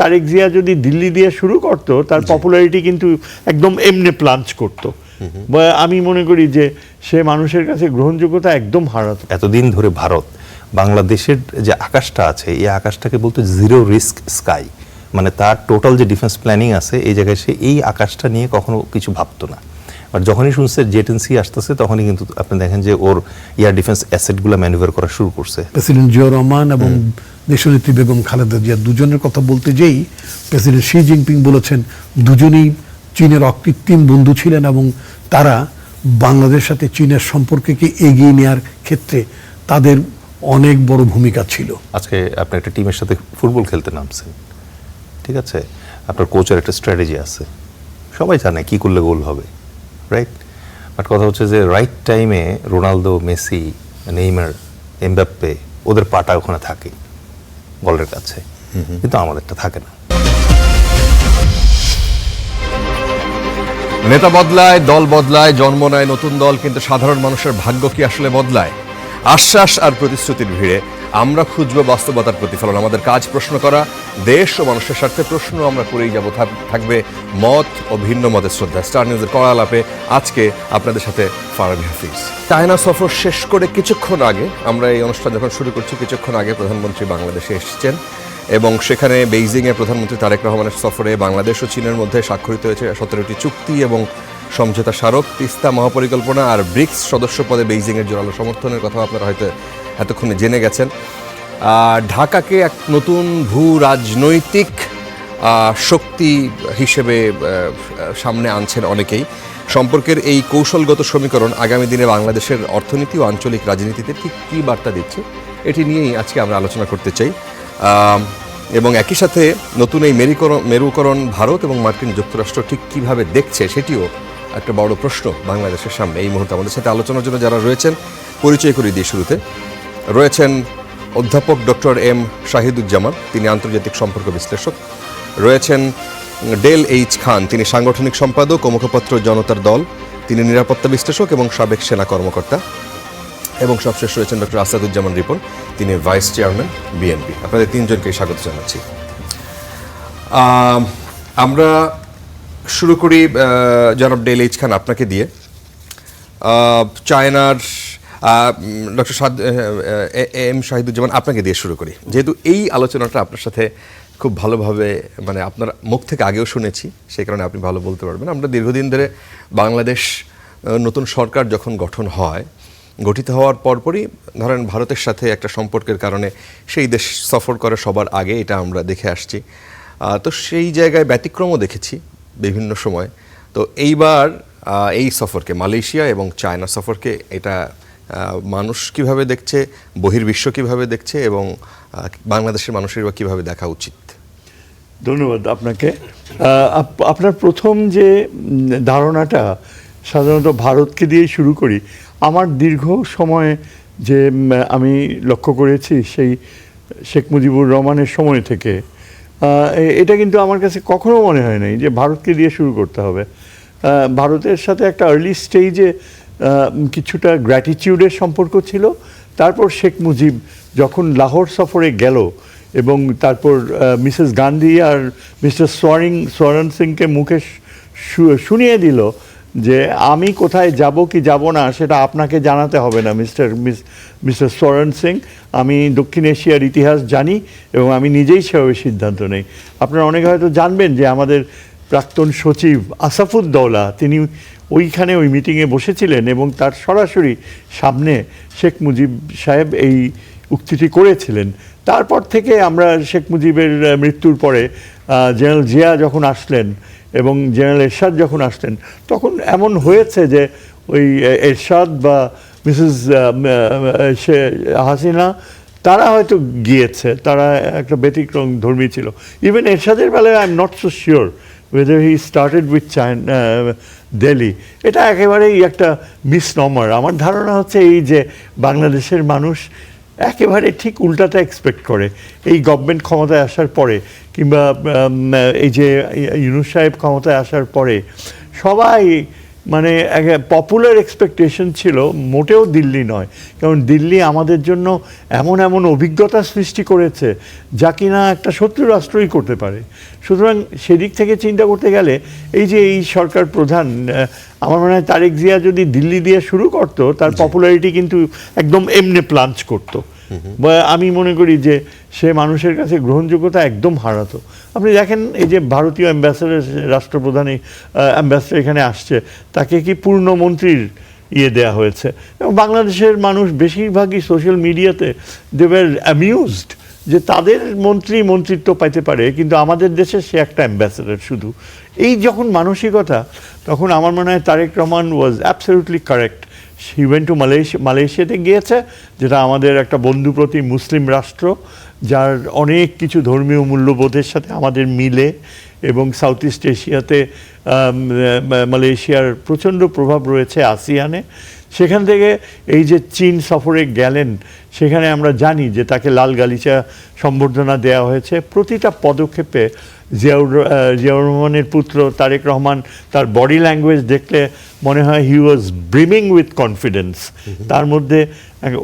তারেক জিয়া যদি দিল্লি দিয়ে শুরু করতো, তার পপুলারিটি কিন্তু একদম এমনি প্লাঞ্চ করতো। আমি মনে করি যে সে মানুষের কাছে গ্রহণযোগ্যতা একদম হারাতো। এতদিন ধরে ভারত বাংলাদেশের যে আকাশটা আছে, এই আকাশটাকে বলতো জিরো রিস্ক স্কাই, মানে তার টোটাল যে ডিফেন্স প্ল্যানিং আছে এই জায়গায় সে এই আকাশটা নিয়ে কখনো কিছু ভাবতো না। আর যখনই শুনছে জেটেন্সি আসতেছে তখনই কিন্তু আপনি দেখেন যে ওর এয়ার ডিফেন্স অ্যাসেটগুলো ম্যানুভার করা শুরু করছে। প্রেসিডেন্ট জিয়া রহমান এবং দেশনেত্রী বেগম খালেদা জিয়া দুজনের কথা বলতে যেই প্রেসিডেন্ট শি জিনপিং বলেছেন দুজনেই চীনের অকৃত্রিম বন্ধু ছিলেন এবং তারা বাংলাদেশের সাথে চীনের সম্পর্ককে এগিয়ে নেওয়ার ক্ষেত্রে তাদের অনেক বড় ভূমিকা ছিল। আজকে আপনি একটা টিমের সাথে ফুটবল খেলতে নামছেন, ঠিক আছে, আপনার কোচের একটা স্ট্র্যাটেজি আছে, সবাই জানে কি করলে গোল হবে, রাইট? বাট কথা হচ্ছে যে রাইট টাইমে রোনালদো, মেসি, নেইমার, এমবাপ্পে ওদের পাটা ওখানে থাকে বলের কাছে, কিন্তু আমাদেরটা থাকে না। নেতা বদলায়, দল বদলায়, জন্ম নেয় নতুন দল, কিন্তু সাধারণ মানুষের ভাগ্য কি আসলে বদলায়? আশ্বাস আর প্রতিশ্রুতির ভিড়ে আমরা খুঁজবো বাস্তবতার প্রতিফলন। আমাদের কাজ প্রশ্ন করা, দেশ ও মানুষের স্বার্থে প্রশ্ন আমরা করেই যাব। থাকবে মত ও ভিন্ন মতের শ্রদ্ধা। স্টার নিউজের কড়া আলাপে আজকে আপনাদের সাথে ফারাবি হাফিজ। চায়না সফর শেষ করে কিছুক্ষণ আগে, আমরা এই অনুষ্ঠান যখন শুরু করছি কিছুক্ষণ আগে প্রধানমন্ত্রী বাংলাদেশে এসেছেন এবং সেখানে বেইজিংয়ে প্রধানমন্ত্রী তারেক রহমানের সফরে বাংলাদেশ ও চীনের মধ্যে স্বাক্ষরিত হয়েছে 17টি চুক্তি এবং সমঝোতা স্মারক, তিস্তা মহাপরিকল্পনা আর ব্রিক্স সদস্য পদে বেইজিংয়ের জোরালো সমর্থনের কথা আপনারা হয়তো এতক্ষণে জেনে গেছেন। ঢাকাকে এক নতুন ভূ রাজনৈতিক শক্তি হিসেবে সামনে আনছেন অনেকেই। সম্পর্কের এই কৌশলগত সমীকরণ আগামী দিনে বাংলাদেশের অর্থনীতি ও আঞ্চলিক রাজনীতিতে ঠিক কী বার্তা দিচ্ছে, এটি নিয়েই আজকে আমরা আলোচনা করতে চাই। এবং একই সাথে নতুন এই মেরুকরণ ভারত এবং মার্কিন যুক্তরাষ্ট্র ঠিক কীভাবে দেখছে সেটিও একটা বড় প্রশ্ন বাংলাদেশের সামনে এই মুহূর্তে। আমাদের সাথে আলোচনার জন্য যারা রয়েছেন পরিচয় করে দিয়ে শুরুতে রয়েছেন অধ্যাপক ডক্টর এম শাহিদুজ্জামান, তিনি আন্তর্জাতিক সম্পর্ক বিশ্লেষক। রয়েছেন ডেল এইচ খান, তিনি সাংগঠনিক সম্পাদক ও মুখপাত্র জনতার দল, তিনি নিরাপত্তা বিশ্লেষক এবং সাবেক সেনা কর্মকর্তা। এবং সবশেষ রয়েছেন ডক্টর আসাদুজ্জামান রিপন, তিনি ভাইস চেয়ারম্যান বিএনপি। আপনাদের তিনজনকে স্বাগত জানাচ্ছি। আমরা শুরু করি জনাব ডেল এইচ খান আপনাকে দিয়ে। চায়নার ডক্টর এম শাহিদুজ্জামান আপনাকে দিয়ে শুরু করি, যেহেতু এই আলোচনাটা আপনার সাথে খুব ভালোভাবে মানে আপনার মুখ থেকে আগেও শুনেছি, সেই কারণে আপনি ভালো বলতে পারবেন। আমরা দীর্ঘদিন ধরে বাংলাদেশ নতুন সরকার যখন গঠিত হওয়ার পরপরই ধরেন ভারতের সাথে একটা সম্পর্কের কারণে সেই দেশ সফর করে সবার আগে, এটা আমরা দেখে আসছি। তো সেই জায়গায় ব্যতিক্রমও দেখেছি বিভিন্ন সময়। তো এইবার এই সফরকে, মালয়েশিয়া এবং চায়না সফরকে, এটা মানুষ কিভাবে দেখছে, বহির্বিশ্ব কিভাবে দেখছে এবং বাংলাদেশের মানুষের বা কীভাবে দেখা উচিত? ধন্যবাদ আপনাকে। আপনার প্রথম যে ধারণাটা সাধারণত ভারতকে দিয়েই শুরু করি। আমার দীর্ঘ সময়ে যে আমি লক্ষ্য করেছি সেই শেখ মুজিবুর রহমানের সময় থেকে, এটা কিন্তু আমার কাছে কখনো মনে হয় নাই যে ভারতকে দিয়ে শুরু করতে হবে। ভারতের সাথে একটা আর্লি স্টেজে কিছুটা গ্র্যাটিটিউডের সম্পর্ক ছিল। তারপর শেখ মুজিব যখন লাহোর সফরে গেল এবং তারপর মিসেস গান্ধী আর মিস্টার সোরেন সিংকে মুখে শুনিয়ে দিল যে আমি কোথায় যাব কি যাব না সেটা আপনাকে জানাতে হবে না মিস্টার সোরেন সিং, আমি দক্ষিণ এশিয়ার ইতিহাস জানি এবং আমি নিজেই সেভাবে সিদ্ধান্ত নেই। আপনারা অনেকে হয়তো জানবেন যে আমাদের প্রাক্তন সচিব আসাফুদ্দৌলা তিনি ওইখানে ওই মিটিংয়ে বসেছিলেন এবং তার সরাসরি সামনে শেখ মুজিব সাহেব এই উক্তিটি করেছিলেন। তারপর থেকে আমরা শেখ মুজিবের মৃত্যুর পরে জেনারেল জিয়া যখন আসলেন এবং জেনারেল এরশাদ যখন আসলেন, তখন এমন হয়েছে যে ওই এরশাদ বা মিসেস হাসিনা তারা হয়তো গিয়েছে, তারা একটা ব্যতিক্রম ধর্মী ছিল। ইভেন এরশাদের বেলায় I am not so sure whether he started with Delhi. এটা একেবারেই একটা মিসনমার। আমার ধারণা হচ্ছে এই যে বাংলাদেশের মানুষ একেবারে ঠিক উল্টাটা এক্সপেক্ট করে এই গভর্নমেন্ট ক্ষমতায় আসার পরে, কিংবা এই যে ইউনূস সাহেব ক্ষমতায় আসার পরে সবাই মানে পপুলার এক্সপেকটেশন ছিল মোটেও দিল্লি নয়, কারণ দিল্লি আমাদের জন্য এমন এমন অভিজ্ঞতা সৃষ্টি করেছে যা কিনা একটা শত্রু রাষ্ট্রই করতে পারে। সুতরাং সেদিক থেকে চিন্তা করতে গেলে এই যে এই সরকার প্রধান, আমার মনে হয় তারেক জিয়া যদি দিল্লি দিয়ে শুরু করতো, তার পপুলারিটি কিন্তু একদম এমনি প্লাঞ্চ করতো। বা আমি মনে করি যে সে মানুষের কাছে গ্রহণযোগ্যতা একদম হারাতো। আপনি দেখেন এই যে ভারতীয় অ্যাম্বাসেডার, রাষ্ট্রপ্রধান অ্যাম্বাসেডার এখানে আসছে, তাকে কি পূর্ণমন্ত্রীর দেয়া হয়েছে। এবং বাংলাদেশের মানুষ বেশিরভাগই সোশ্যাল মিডিয়াতে দে ওয়্যার অ্যামিউজড যে তাদের মন্ত্রিত্ব পাইতে পারে, কিন্তু আমাদের দেশে সে একটা অ্যাম্বাসেডার শুধু। এই যখন মানসিকতা, তখন আমার মনে হয় Tarique Rahman was absolutely correct. He went to মালয়েশিয়াতে গিয়েছে, যেটা আমাদের একটা বন্ধুপ্রতি মুসলিম রাষ্ট্র, যার অনেক কিছু ধর্মীয় মূল্যবোধের সাথে আমাদের মিলে, এবং সাউথ ইস্ট এশিয়াতে মালয়েশিয়ার প্রচণ্ড প্রভাব রয়েছে আসিয়ানে। সেখান থেকে এই যে চীন সফরে গেলেন, সেখানে আমরা জানি যে তাকে লাল গালিচা সম্বর্ধনা দেওয়া হয়েছে। প্রতিটা পদক্ষেপে জিয়াউর রহমানের পুত্র তারেক রহমান, তার বডি ল্যাঙ্গুয়েজ দেখলে মনে হয় হি ওয়াজ ব্রিমিং উইথ কনফিডেন্স। তার মধ্যে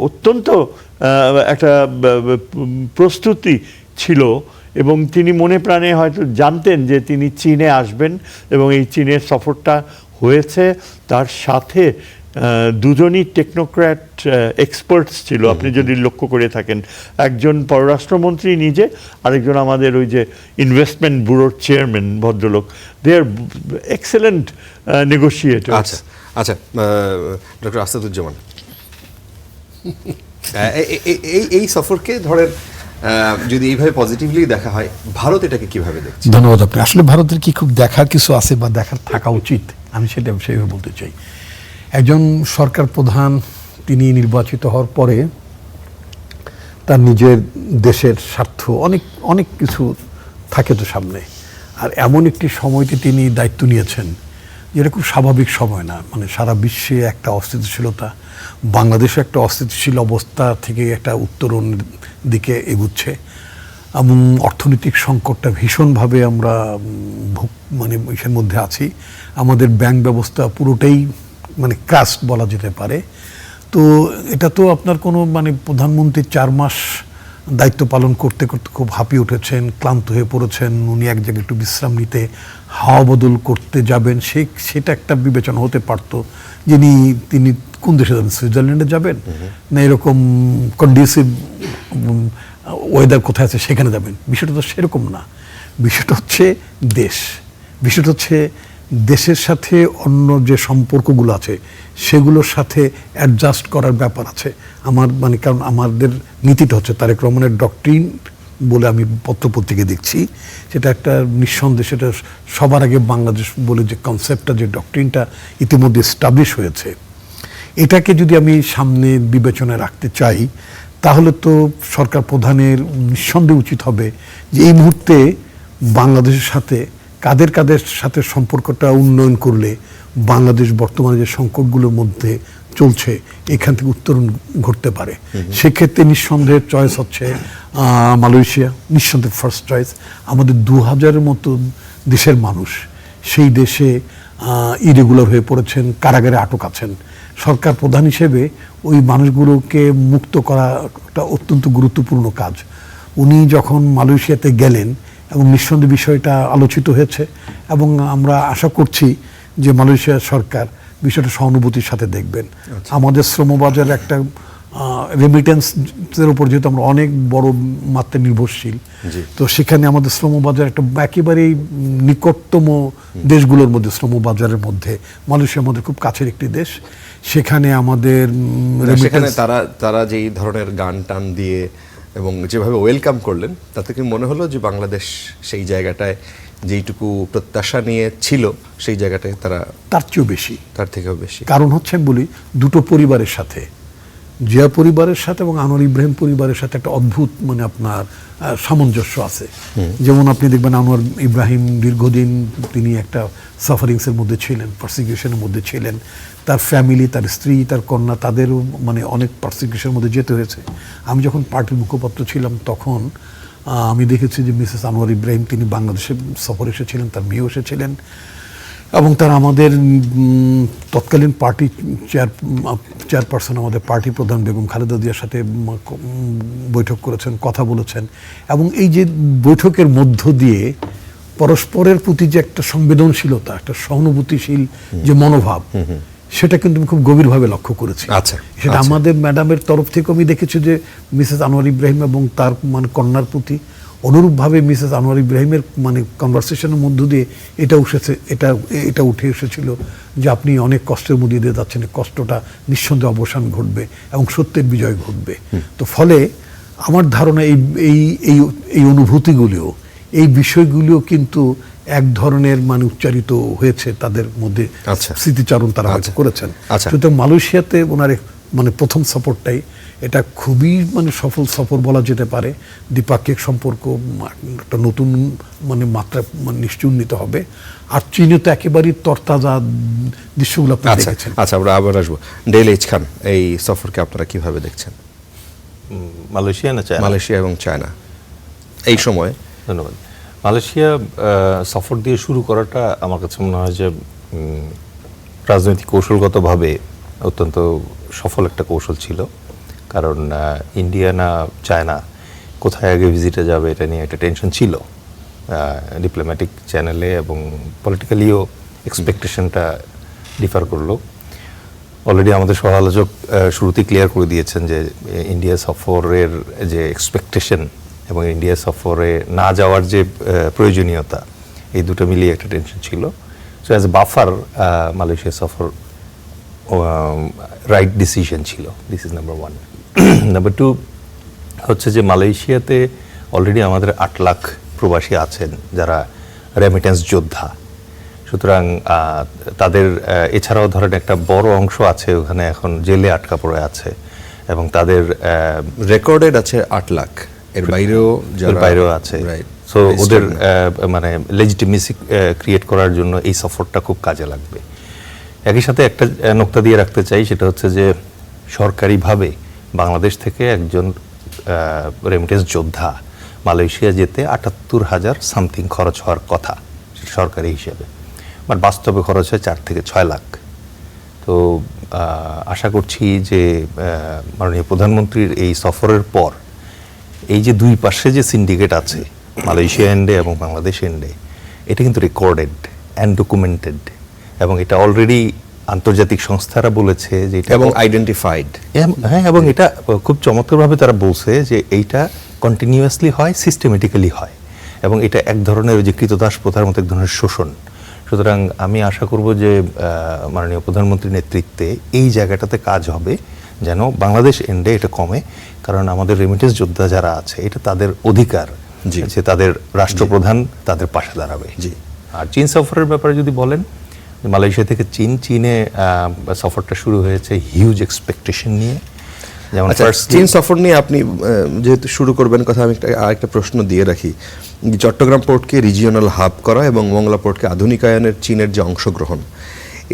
অত্যন্ত একটা প্রস্তুতি ছিল, এবং তিনি মনে প্রাণে হয়তো জানতেন যে তিনি চীনে আসবেন, এবং এই চীনের সফরটা হয়েছে। তার সাথে দুজনই টেকনোক্র্যাট এক্সপার্টস ছিল, আপনি যদি লক্ষ্য করে থাকেন। একজন পররাষ্ট্রমন্ত্রী নিজে, আরেকজন আমাদের ওই যে ইনভেস্টমেন্ট ব্যুরোর চেয়ারম্যান ভদ্রলোক। দে আর এক্সেলেন্ট নেগোশিয়েটর। আচ্ছা আচ্ছা, ডক্টর আসাদুজ্জামান, এই সফরকে ধরেন যদি এইভাবে পজিটিভলি দেখা হয়, ভারত এটাকে কিভাবে দেখছে? ধন্যবাদ আপনি। আসলে ভারতের কি খুব দেখার কিছু আছে বা দেখার থাকা উচিত, আমি সেটা সেইভাবে বলতে চাই। একজন সরকার প্রধান তিনি নির্বাচিত হওয়ার পরে তার নিজের দেশের স্বার্থ অনেক অনেক কিছু থাকে তো সামনে, আর এমন একটি সময়তে তিনি দায়িত্ব নিয়েছেন যেটা খুব স্বাভাবিক সময় না। মানে সারা বিশ্বে একটা অস্থিতিশীলতা, বাংলাদেশে একটা অস্থিতিশীল অবস্থা থেকে একটা উত্তরণের দিকে এগুচ্ছে, এবং অর্থনৈতিক সংকটটা ভীষণভাবে আমরা মানে ইসের মধ্যে আছি। আমাদের ব্যাংক ব্যবস্থা পুরোটাই মানে ক্রাশ বলা যেতে পারে। তো এটা তো আপনার কোনো মানে প্রধানমন্ত্রী 4 মাস দায়িত্ব পালন করতে করতে খুব হাঁপিয়ে উঠেছেন, ক্লান্ত হয়ে পড়েছেন। উনি এক জায়গায় একটু বিশ্রাম নিতে, হাওয়া বদল করতে যাবেন, সেটা একটা বিবেচনা হতে পারতো। তিনি কোন দেশে যাবেন, সুইজারল্যান্ডে যাবেন, না এরকম কন্ডিসিভ ওয়েদার কোথায় আছে সেখানে যাবেন। বিষয়টা তো সেরকম না। বিষয়টা হচ্ছে বিষয়টা হচ্ছে দেশের সাথে অন্য যে সম্পর্কগুলো আছে সেগুলোর সাথে অ্যাডজাস্ট করার ব্যাপার আছে। আমার মানে কারণ আমাদের নীতিটা হচ্ছে তারেক রহমানের ডক্ট্রিন বলে আমি পত্রপত্রিকা দেখছি, সেটা একটা নিঃসন্দেহে সেটা সবার আগে বাংলাদেশ বলে যে কনসেপ্টটা, যে ডক্ট্রিনটা ইতিমধ্যে এস্টাবলিশ হয়েছে, এটাকে যদি আমি সামনে বিবেচনায় রাখতে চাই, তাহলে তো সরকার প্রধানের নিঃসন্দেহে উচিত হবে যে এই মুহূর্তে বাংলাদেশের সাথে কাদের সাথে সম্পর্কটা উন্নয়ন করলে বাংলাদেশ বর্তমানে যে সংকটগুলোর মধ্যে চলছে এখান থেকে উত্তরণ ঘটতে পারে। সেক্ষেত্রে নিঃসন্দেহে চয়েস হচ্ছে মালয়েশিয়া, নিঃসন্দেহে ফার্স্ট চয়েস। আমাদের 2000-এর মতো দেশের মানুষ সেই দেশে ইরেগুলার হয়ে পড়েছেন, কারাগারে আটক আছেন। সরকার প্রধান হিসেবে ওই মানুষগুলোকে মুক্ত করা একটা অত্যন্ত গুরুত্বপূর্ণ কাজ। উনি যখন মালয়েশিয়াতে গেলেন, এবং নিঃসন্দেহে বিষয়টা আলোচিত হয়েছে, এবং আমরা আশা করছি যে মালয়েশিয়ার সরকার বিষয়টা সহানুভূতির সাথে দেখবেন। আমাদের শ্রমবাজার একটা রেমিটেন্সের উপর যেহেতু আমরা অনেক বড় মাত্রায় নির্ভরশীল, তো সেখানে আমাদের শ্রমবাজার একটা একেবারেই নিকটতম দেশগুলোর মধ্যে, শ্রমবাজারের মধ্যে মালয়েশিয়া আমাদের খুব কাছের একটি দেশ। সেখানে আমাদের সেখানে তারা যেই ধরনের গান টান দিয়ে এবং যেভাবে ওয়েলকাম করলেন, তাতে কি মনে হলো যে বাংলাদেশ সেই জায়গাটায় যেইটুকু প্রত্যাশা নিয়ে ছিল সেই জায়গাটায় তারা তার চেয়েও বেশি, তার থেকেও বেশি? কারণ হচ্ছে আমি বলি, দুটো পরিবারের সাথে, জিয়া পরিবারের সাথে এবং আনোয়ার ইব্রাহিম পরিবারের সাথে একটা অদ্ভুত মানে আপনার সামঞ্জস্য আছে। যেমন আপনি দেখবেন আনোয়ার ইব্রাহিম দীর্ঘদিন তিনি একটা সাফারিংসের মধ্যে ছিলেন, পারসিকিউশনের মধ্যে ছিলেন। তার ফ্যামিলি, তার স্ত্রী, তার কন্যা, তাদেরও মানে অনেক পারসিকিউশনের মধ্যে যেতে হয়েছে। আমি যখন পার্টির মুখপাত্র ছিলাম তখন আমি দেখেছি যে মিসেস আনোয়ার ইব্রাহিম তিনি বাংলাদেশে সফর এসেছিলেন, তার মেয়েও এসেছিলেন, এবং তারা আমাদের তৎকালীন পার্টি চেয়ারপারসন আমাদের পার্টি প্রধান বেগম খালেদা জিয়ার সাথে বৈঠক করেছেন, কথা বলেছেন। এবং এই যে বৈঠকের মধ্য দিয়ে পরস্পরের প্রতি যে একটা সংবেদনশীলতা, একটা সহানুভূতিশীল যে মনোভাব, সেটা কিন্তু আমি খুব গভীরভাবে লক্ষ্য করেছি। আচ্ছা, সেটা আচ্ছা। আমাদের ম্যাডামের তরফ থেকে আমি দেখেছি যে মিসেস আনোয়ার ইব্রাহিম এবং তার মানে কন্যার প্রতি, অনুরূপভাবে মিসেস আনোয়ার ইব্রাহিমের মানে কনভারসেশনের মধ্য দিয়ে এটা উঠে এসেছিল যে আপনি অনেক কষ্টের মধ্যে দিয়ে যাচ্ছেন, এই কষ্টটা নিঃসন্দেহে অবসান ঘটবে এবং সত্যের বিজয় ঘটবে। তো ফলে আমার ধারণা এই অনুভূতিগুলিও, এই বিষয়গুলিও কিন্তু এক ধরনের মানে উচ্চারিত হয়েছে তাদের মধ্যে, আচ্ছা। স্মৃতিচারণ তারা হয়তো আচ্ছা। করেছেন। আচ্ছা। সুতরাং মালয়েশিয়াতে ওনার মানে প্রথম সফরটাই এটা খুবই মানে সফল সফর বলা যেতে পারে। দ্বিপাক্ষিক সম্পর্ক একটা নতুন মানে মাত্রা মানে নিশ্চয় উন্নীত হবে। আর চীনে তো একেবারেই তরতাজা দৃশ্যগুলো আপনি আচ্ছা দেখেছেন। আচ্ছা, আমরা আবার আসবো। ডেল এইচ খান, এই সফরকে আপনারা কিভাবে দেখছেন? মালয়েশিয়া না চায়না? মালয়েশিয়া এবং চায়না এই সময়। ধন্যবাদ। মালয়েশিয়া সফর দিয়ে শুরু করাটা আমার কাছে মনে হয় যে রাজনৈতিক কৌশলগতভাবে অত্যন্ত সফল একটা কৌশল ছিল। কারণ ইন্ডিয়া না চায়না কোথায় আগে ভিজিটে যাবে এটা নিয়ে একটা টেনশন ছিল ডিপ্লোম্যাটিক চ্যানেলে, এবং পলিটিক্যালিও এক্সপেকটেশনটা ডিফার করলো। অলরেডি আমাদের সহ আলোচক শুরুতেই ক্লিয়ার করে দিয়েছেন যে ইন্ডিয়া সফরের যে এক্সপেকটেশন এবং ইন্ডিয়া সফরে না যাওয়ার যে প্রয়োজনীয়তা, এই দুটো মিলিয়ে একটা টেনশন ছিল। So as a buffer Malaysia সফর রাইট ডিসিশন ছিল। This is number one. Number two হচ্ছে যে মালয়েশিয়াতে অলরেডি আমাদের 8 লাখ প্রবাসী আছেন যারা রেমিটেন্স যোদ্ধা। সুতরাং তাদের এছাড়াও ধরেন একটা বড় অংশ আছে ওখানে এখন জেলে আটকা পড়ে আছে, এবং তাদের রেকর্ডেড আছে 8 লাখ, এর বাইরেও বাইরেও আছে। সো ওদের মানে লেজিটিমেসি ক্রিয়েট করার জন্য এই সফরটা খুব কাজে লাগবে। একই সাথে একটা নোকতা দিয়ে রাখতে চাই, সেটা হচ্ছে যে সরকারিভাবে বাংলাদেশ থেকে একজন রেমিটেন্স যোদ্ধা মালয়েশিয়া যেতে ৭৮,০০০ সামথিং খরচ হওয়ার কথা সরকারি হিসেবে, বাট বাস্তবে খরচ হয় 4 থেকে 6 লাখ। তো আশা করছি যে মাননীয় প্রধানমন্ত্রীর এই সফরের পর এই যে দুই পাশে যে সিন্ডিকেট আছে মালয়েশিয়া এন্ডে এবং বাংলাদেশ এন্ডে, এটা কিন্তু রেকর্ডেড অ্যান্ড ডকুমেন্টেড, এবং এটা অলরেডি আন্তর্জাতিক সংস্থারা বলেছে যে এটা এবং আইডেন্টিফাইড। হ্যাঁ, এবং এটা খুব চমৎকারভাবে তারা বলছে যে এইটা কন্টিনিউয়াসলি হয়, সিস্টেমেটিক্যালি হয়, এবং এটা এক ধরনের ওই যে কৃতদাস প্রথার মতো এক ধরনের শোষণ। সুতরাং আমি আশা করব যে মাননীয় প্রধানমন্ত্রীর নেতৃত্বে এই জায়গাটাতে কাজ হবে যেন বাংলাদেশ এন্ডে এটা কমে, কারণ আমাদের রেমিটেন্স যোদ্ধা যারা আছে এটা তাদের অধিকার যে তাদের রাষ্ট্রপ্রধান তাদের পাশে দাঁড়াবে। জি। আর চীন সফরের ব্যাপারে যদি বলেন, মালয়েশিয়া থেকে চীনে সফরটা শুরু হয়েছে হিউজ এক্সপেকটেশন নিয়ে। যেমন চীন সফর নিয়ে আপনি যেহেতু শুরু করবেন কথা, আমি আরেকটা প্রশ্ন দিয়ে রাখি। চট্টগ্রাম পোর্টকে রিজিওনাল হাব করা এবং মংলা পোর্টকে আধুনিকায়নের চীনের যে অংশগ্রহণ,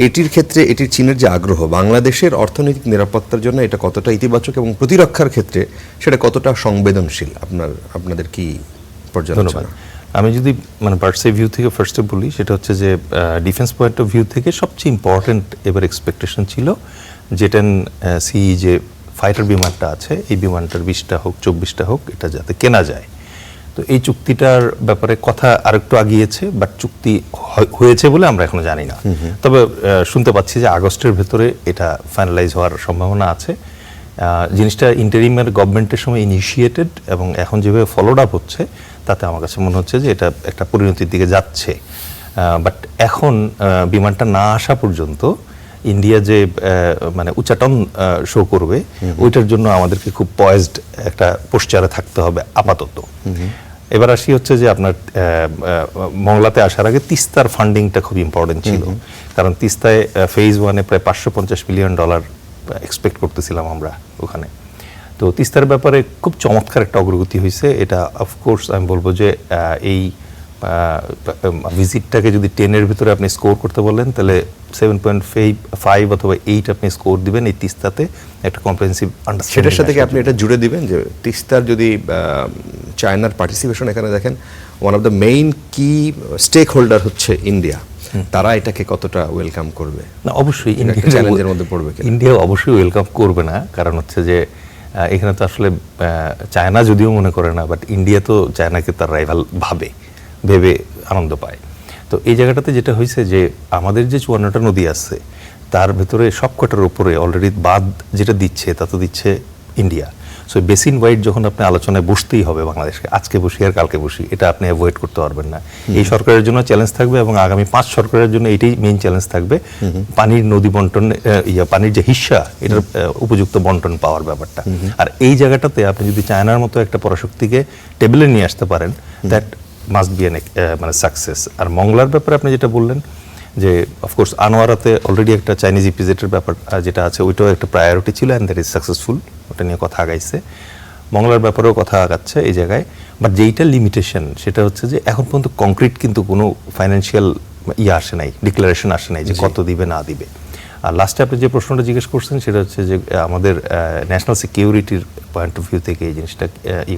এটির ক্ষেত্রে এটির চীনের যে আগ্রহ, বাংলাদেশের অর্থনৈতিক নিরাপত্তার জন্য এটা কতটা ইতিবাচক এবং প্রতিরক্ষার ক্ষেত্রে সেটা কতটা সংবেদনশীল, আপনাদের কি পর্যালোচনা? আমি যদি মানে বার্ডসে ভিউ থেকে ফার্স্টে বলি, সেটা হচ্ছে যে ডিফেন্স পয়েন্ট অফ ভিউ থেকে সবচেয়ে ইম্পর্টেন্ট এবার এক্সপেকটেশন ছিল জেটেন সি যে ফাইটার বিমানটা আছে, এই বিমানটার 20টা হোক 24টা হোক এটা যাতে কেনা যায়। তো এই চুক্তিটার ব্যাপারে কথা আরেকটু আগিয়েছে, বাট চুক্তি হয়েছে বলে আমরা এখনো জানি না। তবে শুনতে পাচ্ছি যে আগস্টের ভেতরে এটা ফাইনালাইজ হওয়ার সম্ভাবনা আছে। জিনিসটা ইন্টারিমের গভর্নমেন্টের সময় ইনিশিয়েটেড, এবং এখন যেভাবে ফলোড আপ হচ্ছে তাতে আমার কাছে মনে হচ্ছে যে এটা একটা পরিণতির দিকে যাচ্ছে। বাট এখন বিমানটা না আসা পর্যন্ত ইন্ডিয়া যে মানে উচ্চাটন শো করবে, ওইটার জন্য আমাদেরকে খুব পয়েজড একটা পোস্টারে থাকতে হবে আপাতত। এবার আসি হচ্ছে যে আপনার মংলাতে আসার আগে তিস্তার ফান্ডিংটা খুব ইম্পর্টেন্ট ছিল, কারণ তিস্তায় ফেজ 1-এ প্রায় $550 মিলিয়ন এক্সপেক্ট করতেছিলাম আমরা ওখানে। তো তিস্তার ব্যাপারে খুব চমৎকার একটা অগ্রগতি হয়েছে। এটা অফকোর্স আমি বলবো যে এই ভিজিটটাকে যদি 10-এর ভিতরে আপনি স্কোর করতে বলেন, তাহলে 7.5 অথবা 8 আপনি স্কোর দিবেন এই তিস্তাতে একটা কম্প্রিহেনসিভ আন্ডারস্ট্যান্ডিং। সেটার সাথে কি আপনি এটা জুড়ে দিবেন যে তিস্তার যদি চায়নার পার্টিসিপেশন এখানে দেখেন, ওয়ান অফ দ্য মেইন কি স্টেক হোল্ডার হচ্ছে ইন্ডিয়া, তারা এটাকে কতটা ওয়েলকাম করবে? না, অবশ্যই এটা একটা চ্যালেঞ্জের মধ্যে পড়বে কিনা? ইন্ডিয়া অবশ্যই ওয়েলকাম করবে না, কারণ হচ্ছে যে এখানে তো আসলে চায়না যদিও মনে করে না, বাট ইন্ডিয়া তো চায়নাকে তার রাইভাল ভেবে আনন্দ পায়। তো এই জায়গাটাতে যেটা হয়েছে যে আমাদের যে 54টা নদী আছে তার ভেতরে সবকটার উপরে অলরেডি বাঁধ যেটা দিচ্ছে তা তো দিচ্ছে ইন্ডিয়া। সো বেসিন ওয়াইড যখন আপনি আলোচনায় বসতেই হবে বাংলাদেশকে, আজকে বসি আর কালকে বসি, এটা আপনি অ্যাভয়েড করতে পারবেন না। এই সরকারের জন্য চ্যালেঞ্জ থাকবে এবং আগামী 5 সরকারের জন্য এটাই মেইন চ্যালেঞ্জ থাকবে, পানির নদী বন্টন, পানির যে হিস্সা এটার উপযুক্ত বন্টন পাওয়ার ব্যাপারটা। আর এই জায়গাটাতে আপনি যদি চায়নার মতো একটা পরাশক্তিকে টেবিলে নিয়ে আসতে পারেন, দ্যাট মাস্ট বি মানে সাকসেস। আর মংলার ব্যাপারে আপনি যেটা বললেন যে অফকোর্স আনোয়ারাতে অলরেডি একটা চাইনিজ ইপিজেটের ব্যাপার যেটা আছে ওইটাও একটা প্রায়োরিটি ছিল, অ্যান্ড দ্যাট ইজ সাকসেসফুল, ওটা নিয়ে কথা আগাইছে। মংলার ব্যাপারেও কথা আগাচ্ছে এই জায়গায়, বাট যেইটা লিমিটেশন সেটা হচ্ছে যে এখন পর্যন্ত কংক্রিট কিন্তু কোনো ফাইন্যান্সিয়াল আসে নাই, ডিক্লারেশন আসে নাই যে কত দিবে না দিবে। আর লাস্টে আপনি যে প্রশ্নটা জিজ্ঞেস করছেন সেটা হচ্ছে যে আমাদের ন্যাশনাল সিকিউরিটির পয়েন্ট অফ ভিউ থেকে এই জিনিসটা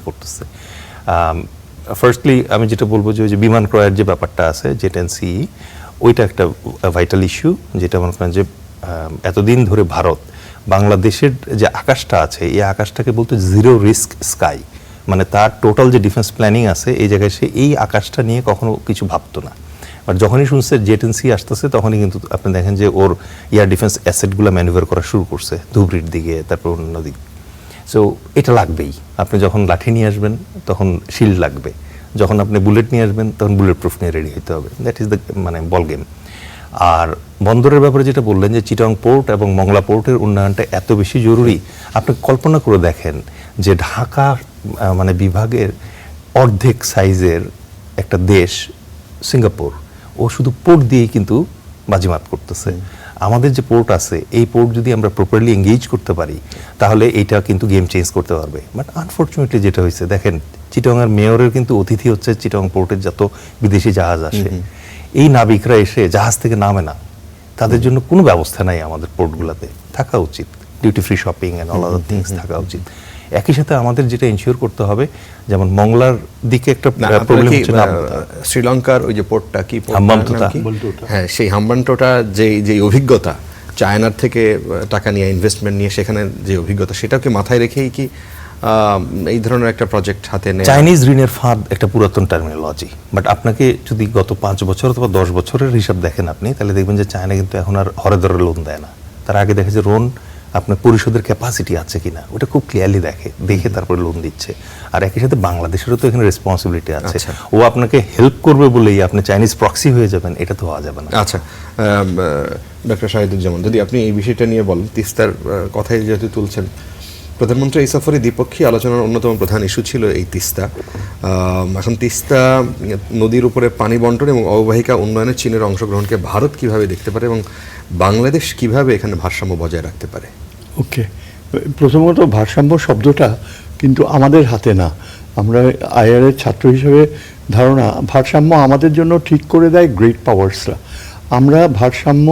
করতেছে। ফার্স্টলি আমি যেটা বলবো যে ওই যে বিমান ক্রয়ের যে ব্যাপারটা আছে, জেট অ্যান্ড সিই, ওইটা একটা ভাইটাল ইস্যু, যেটা মনে করেন যে এতদিন ধরে ভারত বাংলাদেশের যে আকাশটা আছে এই আকাশটাকে বলতে জিরো রিস্ক স্কাই, মানে তার টোটাল যে ডিফেন্স প্ল্যানিং আছে এই জায়গায় সে এই আকাশটা নিয়ে কখনো কিছু ভাবতো না। বাট যখনই শুনছে জেট অ্যান্ড সি আসতেছে তখনই কিন্তু আপনি দেখেন যে ওর এয়ার ডিফেন্স অ্যাসেটগুলো ম্যানুভার করা শুরু করছে ধুবড়ির দিকে, তারপর অন্য দিক। সো এটা লাগবেই, আপনি যখন লাঠি নিয়ে আসবেন তখন শিল্ড লাগবে, যখন আপনি বুলেট নিয়ে আসবেন তখন বুলেট প্রুফ নিয়ে রেডি হতে হবে, দ্যাট ইজ দ্য মানে বল গেম। আর বন্দরের ব্যাপারে যেটা বললেন যে চিটাগং পোর্ট এবং মংলা পোর্টের উন্নয়নটা এত বেশি জরুরি, আপনি কল্পনা করে দেখেন যে ঢাকা মানে বিভাগের অর্ধেক সাইজের একটা দেশ সিঙ্গাপুর, ও শুধু পোর্ট দিয়েই কিন্তু বাজিমাত করতেছে। আমাদের যে পোর্ট আছে এই পোর্ট যদি আমরা প্রপারলি এঙ্গেজ করতে পারি তাহলে এইটা কিন্তু গেম চেঞ্জ করতে পারবে। বাট আনফর্চুনেটলি যেটা হয়েছে দেখেন, চিটাগংয়ের মেয়রের কিন্তু অতিথি হচ্ছে চিটাগং পোর্টের যত বিদেশি জাহাজ আসে, এই নাবিকরা এসে জাহাজ থেকে নামে না, তাদের জন্য কোনো ব্যবস্থা নাই আমাদের পোর্টগুলোতে থাকা উচিত, duty free shopping and all other things থাকা উচিত। একই সাথে আমাদের যেটা এনশিওর করতে হবে, যেমন মংলার দিকে একটা প্রবলেম হচ্ছে না, শ্রীলঙ্কার ওই যে পোর্টটা কি হাম্বানটোটা, হ্যাঁ সেই হাম্বানটোটা যে অভিজ্ঞতা চায়নার থেকে টাকা নিয়ে ইনভেস্টমেন্ট নিয়ে সেখানে যে অভিজ্ঞতা, সেটাকে মাথায় রেখেই কি এই ধরনের একটা প্রজেক্ট হাতে নেয়? চাইনিজ ঋণের ফাঁদ একটা পুরাতন টার্মিনোলজি, বাট আপনাকে যদি গত 5 বছর অথবা 10 বছরের হিসাব দেখেন আপনি, তাহলে দেখবেন যে চায়না কিন্তু এখন আর হরে ধরে লোন দেয় না। তার আগে দেখে যে লোন আপনার পরিশোধের ক্যাপাসিটি আছে কিনা ওটা খুব ক্লিয়ারলি দেখে তারপরে লোন দিচ্ছে। আর একই সাথে বাংলাদেশেরও তো এখানে রেসপন্সিবিলিটি আছে, ও আপনাকে হেল্প করবে বলেই আপনি চাইনিজ প্রক্সি হয়ে যাবেন, এটা তো হওয়া যাবে না। আচ্ছা, ডক্টর শাহিদুজ্জামান, যদি আপনি এই বিষয়টা নিয়ে বলেন, তিস্তার কথাই যেহেতু তুলছেন, প্রধানমন্ত্রী এই সফরে দ্বিপক্ষীয় আলোচনার অন্যতম প্রধান ইস্যু ছিল এই তিস্তা। এখন তিস্তা নদীর উপরে পানি বন্টন এবং অববাহিকা উন্নয়নে চীনের অংশগ্রহণকে ভারত কিভাবে দেখতে পারে এবং বাংলাদেশ কিভাবে এখানে ভারসাম্য বজায় রাখতে পারে? ওকে, প্রথমত ভারসাম্য শব্দটা কিন্তু আমাদের হাতে না। আমরা আইআরের ছাত্র হিসেবে ধারণা ভারসাম্য আমাদের জন্য ঠিক করে দেয় গ্রেট পাওয়ার্সরা। আমরা ভারসাম্য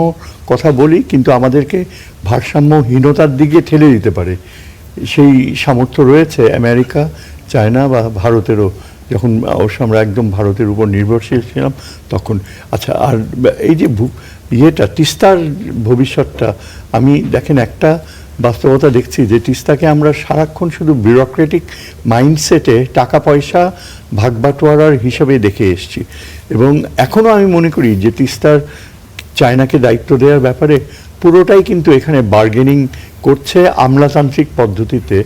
কথা বলি কিন্তু আমাদেরকে ভারসাম্যহীনতার দিকে ঠেলে দিতে পারে সেই সামর্থ্য রয়েছে আমেরিকা, চায়না বা ভারতেরও। যখন অবশ্য আমরা একদম ভারতের উপর নির্ভরশীল ছিলাম তখন। আচ্ছা, আর এই যে তিস্তার ভবিষ্যৎটা, আমি দেখেন একটা বাস্তবতা দেখছি যে তিস্তাকে আমরা সারাক্ষণ শুধু বিউরোক্রেটিক মাইন্ডসেটে টাকা পয়সা ভাগবাটোয়ারার হিসাবে দেখে এসছি, এবং এখনও আমি মনে করি যে তিস্তার চায়নাকে দায়িত্ব দেওয়ার ব্যাপারে পুরোটাই কিন্তু এখানে বার্গেনিং করছে আমলাতান্ত্রিক পদ্ধতিতে,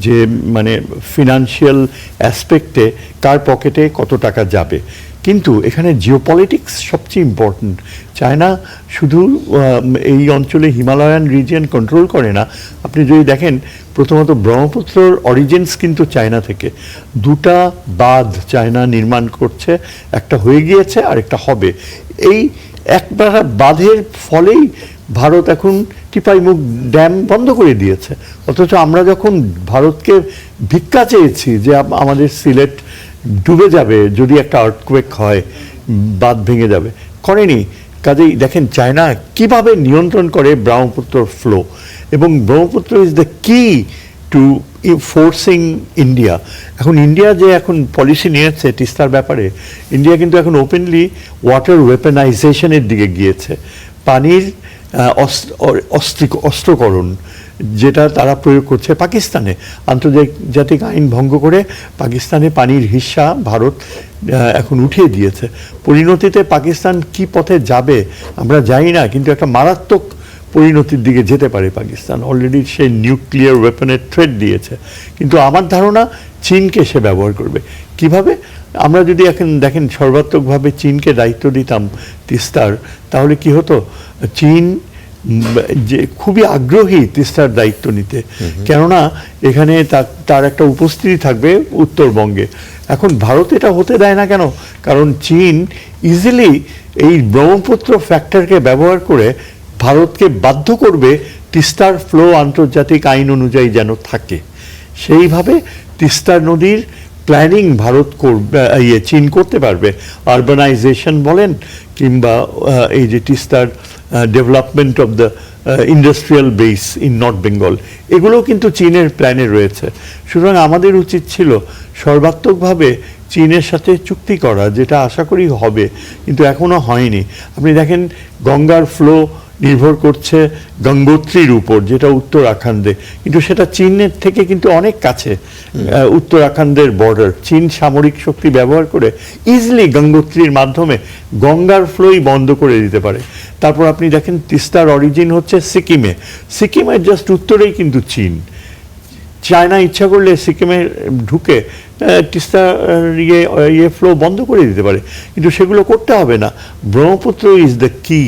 যে মানে ফিনান্সিয়াল অ্যাসপেক্টে কার পকেটে কত টাকা যাবে। কিন্তু এখানে জিওপলিটিক্স সবচেয়ে ইম্পর্ট্যান্ট। চায়না শুধু এই অঞ্চলে হিমালয়ান রিজিয়ন কন্ট্রোল করে না। আপনি যদি দেখেন, প্রথমত ব্রহ্মপুত্রর অরিজিনস কিন্তু চায়না থেকে। 2টা বাঁধ চায়না নির্মাণ করছে, একটা হয়ে গিয়েছে আর একটা হবে। এই একবার বাঁধের ফলেই ভারত এখন টিপাইমুখ ড্যাম বন্ধ করে দিয়েছে, অথচ আমরা যখন ভারতকে ভিক্ষা চেয়েছি যে আমাদের সিলেট ডুবে যাবে যদি একটা আর্থকোয়েক হয়, বাঁধ ভেঙে যাবে, করেনি। কাজেই দেখেন চায়না কিভাবে নিয়ন্ত্রণ করে ব্রহ্মপুত্র ফ্লো, এবং ব্রহ্মপুত্র ইজ দ্য কি টু ফোর্সিং ইন্ডিয়া। এখন ইন্ডিয়া যে এখন পলিসি নিয়েছে তিস্তার ব্যাপারে, ইন্ডিয়া কিন্তু এখন ওপেনলি ওয়াটার ওয়েপেনাইজেশনের দিকে গিয়েছে। পানির অস্ত্রকরণ যেটা তারা প্রয়োগ করছে পাকিস্তানে, আন্তর্জাতিক আইন ভঙ্গ করে পাকিস্তানে পানির হিস্সা ভারত এখন উঠিয়ে দিয়েছে। পরিণতিতে পাকিস্তান কি পথে যাবে আমরা জানি না, কিন্তু একটা মারাত্মক পরিণতির দিকে যেতে পারে পাকিস্তান। অলরেডি সে নিউক্লিয়ার ওয়েপনের থ্রেট দিয়েছে, কিন্তু আমার ধারণা চীনকে সে ব্যবহার করবে। কিভাবে? আমরা যদি এখন দেখেন সর্বাত্মকভাবে চীনকে দায়িত্ব দিতাম তিস্তার, তাহলে কি হতো, চীন যে খুবই আগ্রহী তিস্তার দায়িত্ব নিতে, কেননা এখানে তার একটা উপস্থিতি থাকবে উত্তরবঙ্গে। এখন ভারত এটা হতে দেয় না কেন? কারণ চীন ইজিলি এই ব্রহ্মপুত্র ফ্যাক্টরকে ব্যবহার করে ভারতকে বাধ্য করবে তিস্তার ফ্লো আন্তর্জাতিক আইন অনুযায়ী যেন থাকে। সেইভাবে তিস্তা নদীর প্ল্যানিং ভারত করবে, চীন করতে পারবে। আরবানাইজেশন বলেন কিংবা এই যে তিস্তার development of the industrial base in north Bengal, এগুলোও কিন্তু চীনের প্ল্যানে রয়েছে। সুতরাং আমাদের উচিত ছিল সর্বাত্মকভাবে চীনের সাথে চুক্তি করা, যেটা আশা করি হবে, কিন্তু এখনও হয়নি। আপনি দেখেন গঙ্গার ফ্লো নির্ভর করছে গঙ্গোত্রীর উপর, যেটা উত্তরাখণ্ডে, কিন্তু সেটা চীনের থেকে কিন্তু অনেক কাছে। উত্তরাখণ্ডের বর্ডার, চীন সামরিক শক্তি ব্যবহার করে ইজিলি গঙ্গোত্রীর মাধ্যমে গঙ্গার ফ্লোই বন্ধ করে দিতে পারে। তারপর আপনি দেখেন তিস্তার অরিজিন হচ্ছে সিকিমে, সিকিমের জাস্ট উত্তরেই কিন্তু চীন। চায়না ইচ্ছা করলে সিকিমে ঢুকে তিস্তা ইয়ে ফ্লো বন্ধ করে দিতে পারে, কিন্তু সেগুলো করতে হবে না। ব্রহ্মপুত্র ইজ দ্য কি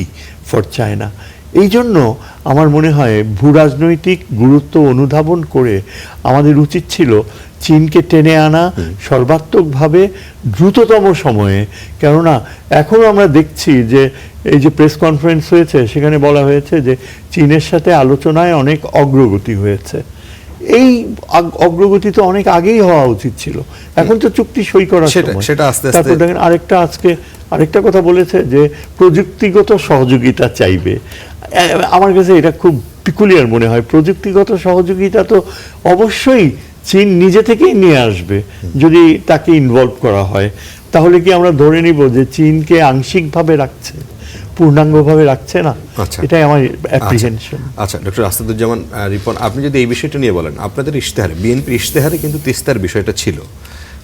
ফর চায়না। এই জন্য আমার মনে হয় ভূরাজনৈতিক গুরুত্ব অনুধাবন করে আমাদের উচিত ছিল চীনকে টেনে আনা সর্বাত্মকভাবে দ্রুততম সময়ে। কেননা এখনও আমরা দেখছি যে এই যে প্রেস কনফারেন্স হয়েছে, সেখানে বলা হয়েছে যে চীনের সাথে আলোচনায় অনেক অগ্রগতি হয়েছে। এই অগ্রগতি তো অনেক আগেই হওয়া উচিত ছিল, এখন তো চুক্তি সই করার সময়। সেটা আস্তে আস্তে। তারপর দেখেন আরেকটা কথা বলেছে যে প্রযুক্তিগত সহযোগিতা চাইবে। আমার কাছে এটা খুব পিকুলিয়ার মনে হয়। প্রযুক্তিগত সহযোগিতা তো অবশ্যই চীন নিজে থেকেই নিয়ে আসবে যদি তাকে ইনভলভ করা হয়। তাহলে কি আমরা ধরে নিব যে চীনকে আংশিকভাবে রাখছে, পূর্ণাঙ্গভাবে রাখছে না? এটাই আমার অ্যাপ্রিহেনশন। আচ্ছা, ডক্টর আসাদুজ্জামান রিপন, আপনি যদি এই বিষয়টা নিয়ে বলেন, আপনাদের ইশতেহারে, বিএনপির ইশতেহারে কিন্তু তিস্তার বিষয়টা ছিল,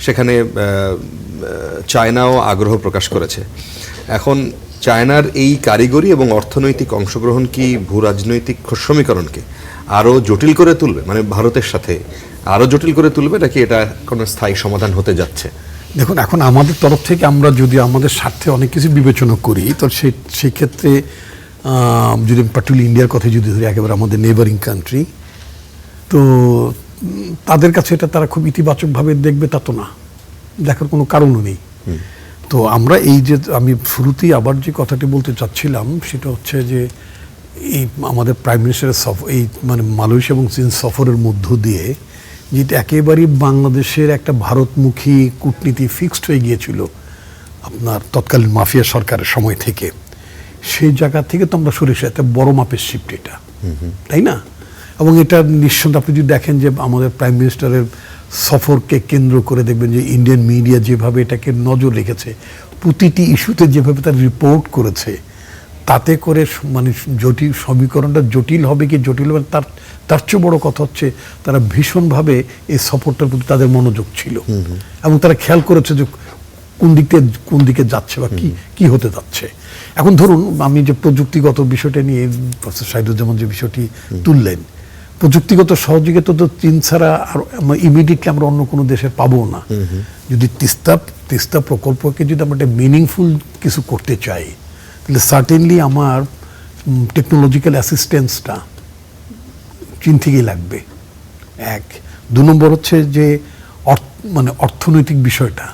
সেখানে চায়নাও আগ্রহ প্রকাশ করেছে। এখন চায়নার এই কারিগরি এবং অর্থনৈতিক অংশগ্রহণ কি ভূ রাজনৈতিক সমীকরণকে আরও জটিল করে তুলবে, মানে ভারতের সাথে আরও জটিল করে তুলবে, নাকি এটা কোনো স্থায়ী সমাধান হতে যাচ্ছে? দেখুন, এখন আমাদের তরফ থেকে আমরা যদি আমাদের স্বার্থে অনেক কিছু বিবেচনা করি, তো সেই ক্ষেত্রে যদি পার্টিকুলার ইন্ডিয়ার কথা যদি ধরি, একেবারে আমাদের নেইবারিং কান্ট্রি, তো তাদের কাছে এটা তারা খুব ইতিবাচকভাবে দেখবে তা তো না, দেখার কোনো কারণও নেই। তো আমরা এই যে আমি শুরুতেই আবার যে কথাটি বলতে চাচ্ছিলাম, সেটা হচ্ছে যে এই আমাদের প্রাইম মিনিস্টারের এই মানে মালয়েশিয়া এবং চীন সফরের মধ্য দিয়ে যেটা একেবারেই বাংলাদেশের একটা ভারতমুখী কূটনীতি ফিক্সড হয়ে গিয়েছিল আপনার তৎকালীন মাফিয়া সরকারের সময় থেকে, সেই জায়গা থেকে তো আমরা সরে এসে একটা বড় মাপের শিফট এটা, তাই না? এবং এটা নিঃসন্দেহে আপনি যদি দেখেন যে আমাদের প্রাইম মিনিস্টারের সফরকে কেন্দ্র করে দেখবেন যে ইন্ডিয়ান মিডিয়া যেভাবে এটাকে নজর রেখেছে, প্রতিটি ইস্যুতে যেভাবে তার রিপোর্ট করেছে, তাতে করে মানে জটিল সমীকরণটা জটিল হবে কি জটিল হবে তার চেয়ে বড় কথা হচ্ছে তারা ভীষণভাবে এই সফরটার প্রতি তাদের মনোযোগ ছিল এবং তারা খেয়াল করেছে যে কোন দিকে যাচ্ছে বা কি হতে যাচ্ছে। এখন ধরুন আমি যে প্রযুক্তিগত বিষয়টা নিয়ে প্রফেসর শাহিদুজ্জামান যে বিষয়টি তুললেন, প্রযুক্তিগত সহযোগিতা তো চীন ছাড়া আর ইমিডিয়েটলি আমরা অন্য কোনো দেশে পাবো না। যদি তিস্তা প্রকল্পকে যদি আমরা একটা মিনিংফুল কিছু করতে চাই, তাহলে সার্টেনলি আমার টেকনোলজিক্যাল অ্যাসিস্ট্যান্সটা চীন থেকেই লাগবে, এক। 2 নম্বর হচ্ছে যে মানে অর্থনৈতিক বিষয়টা,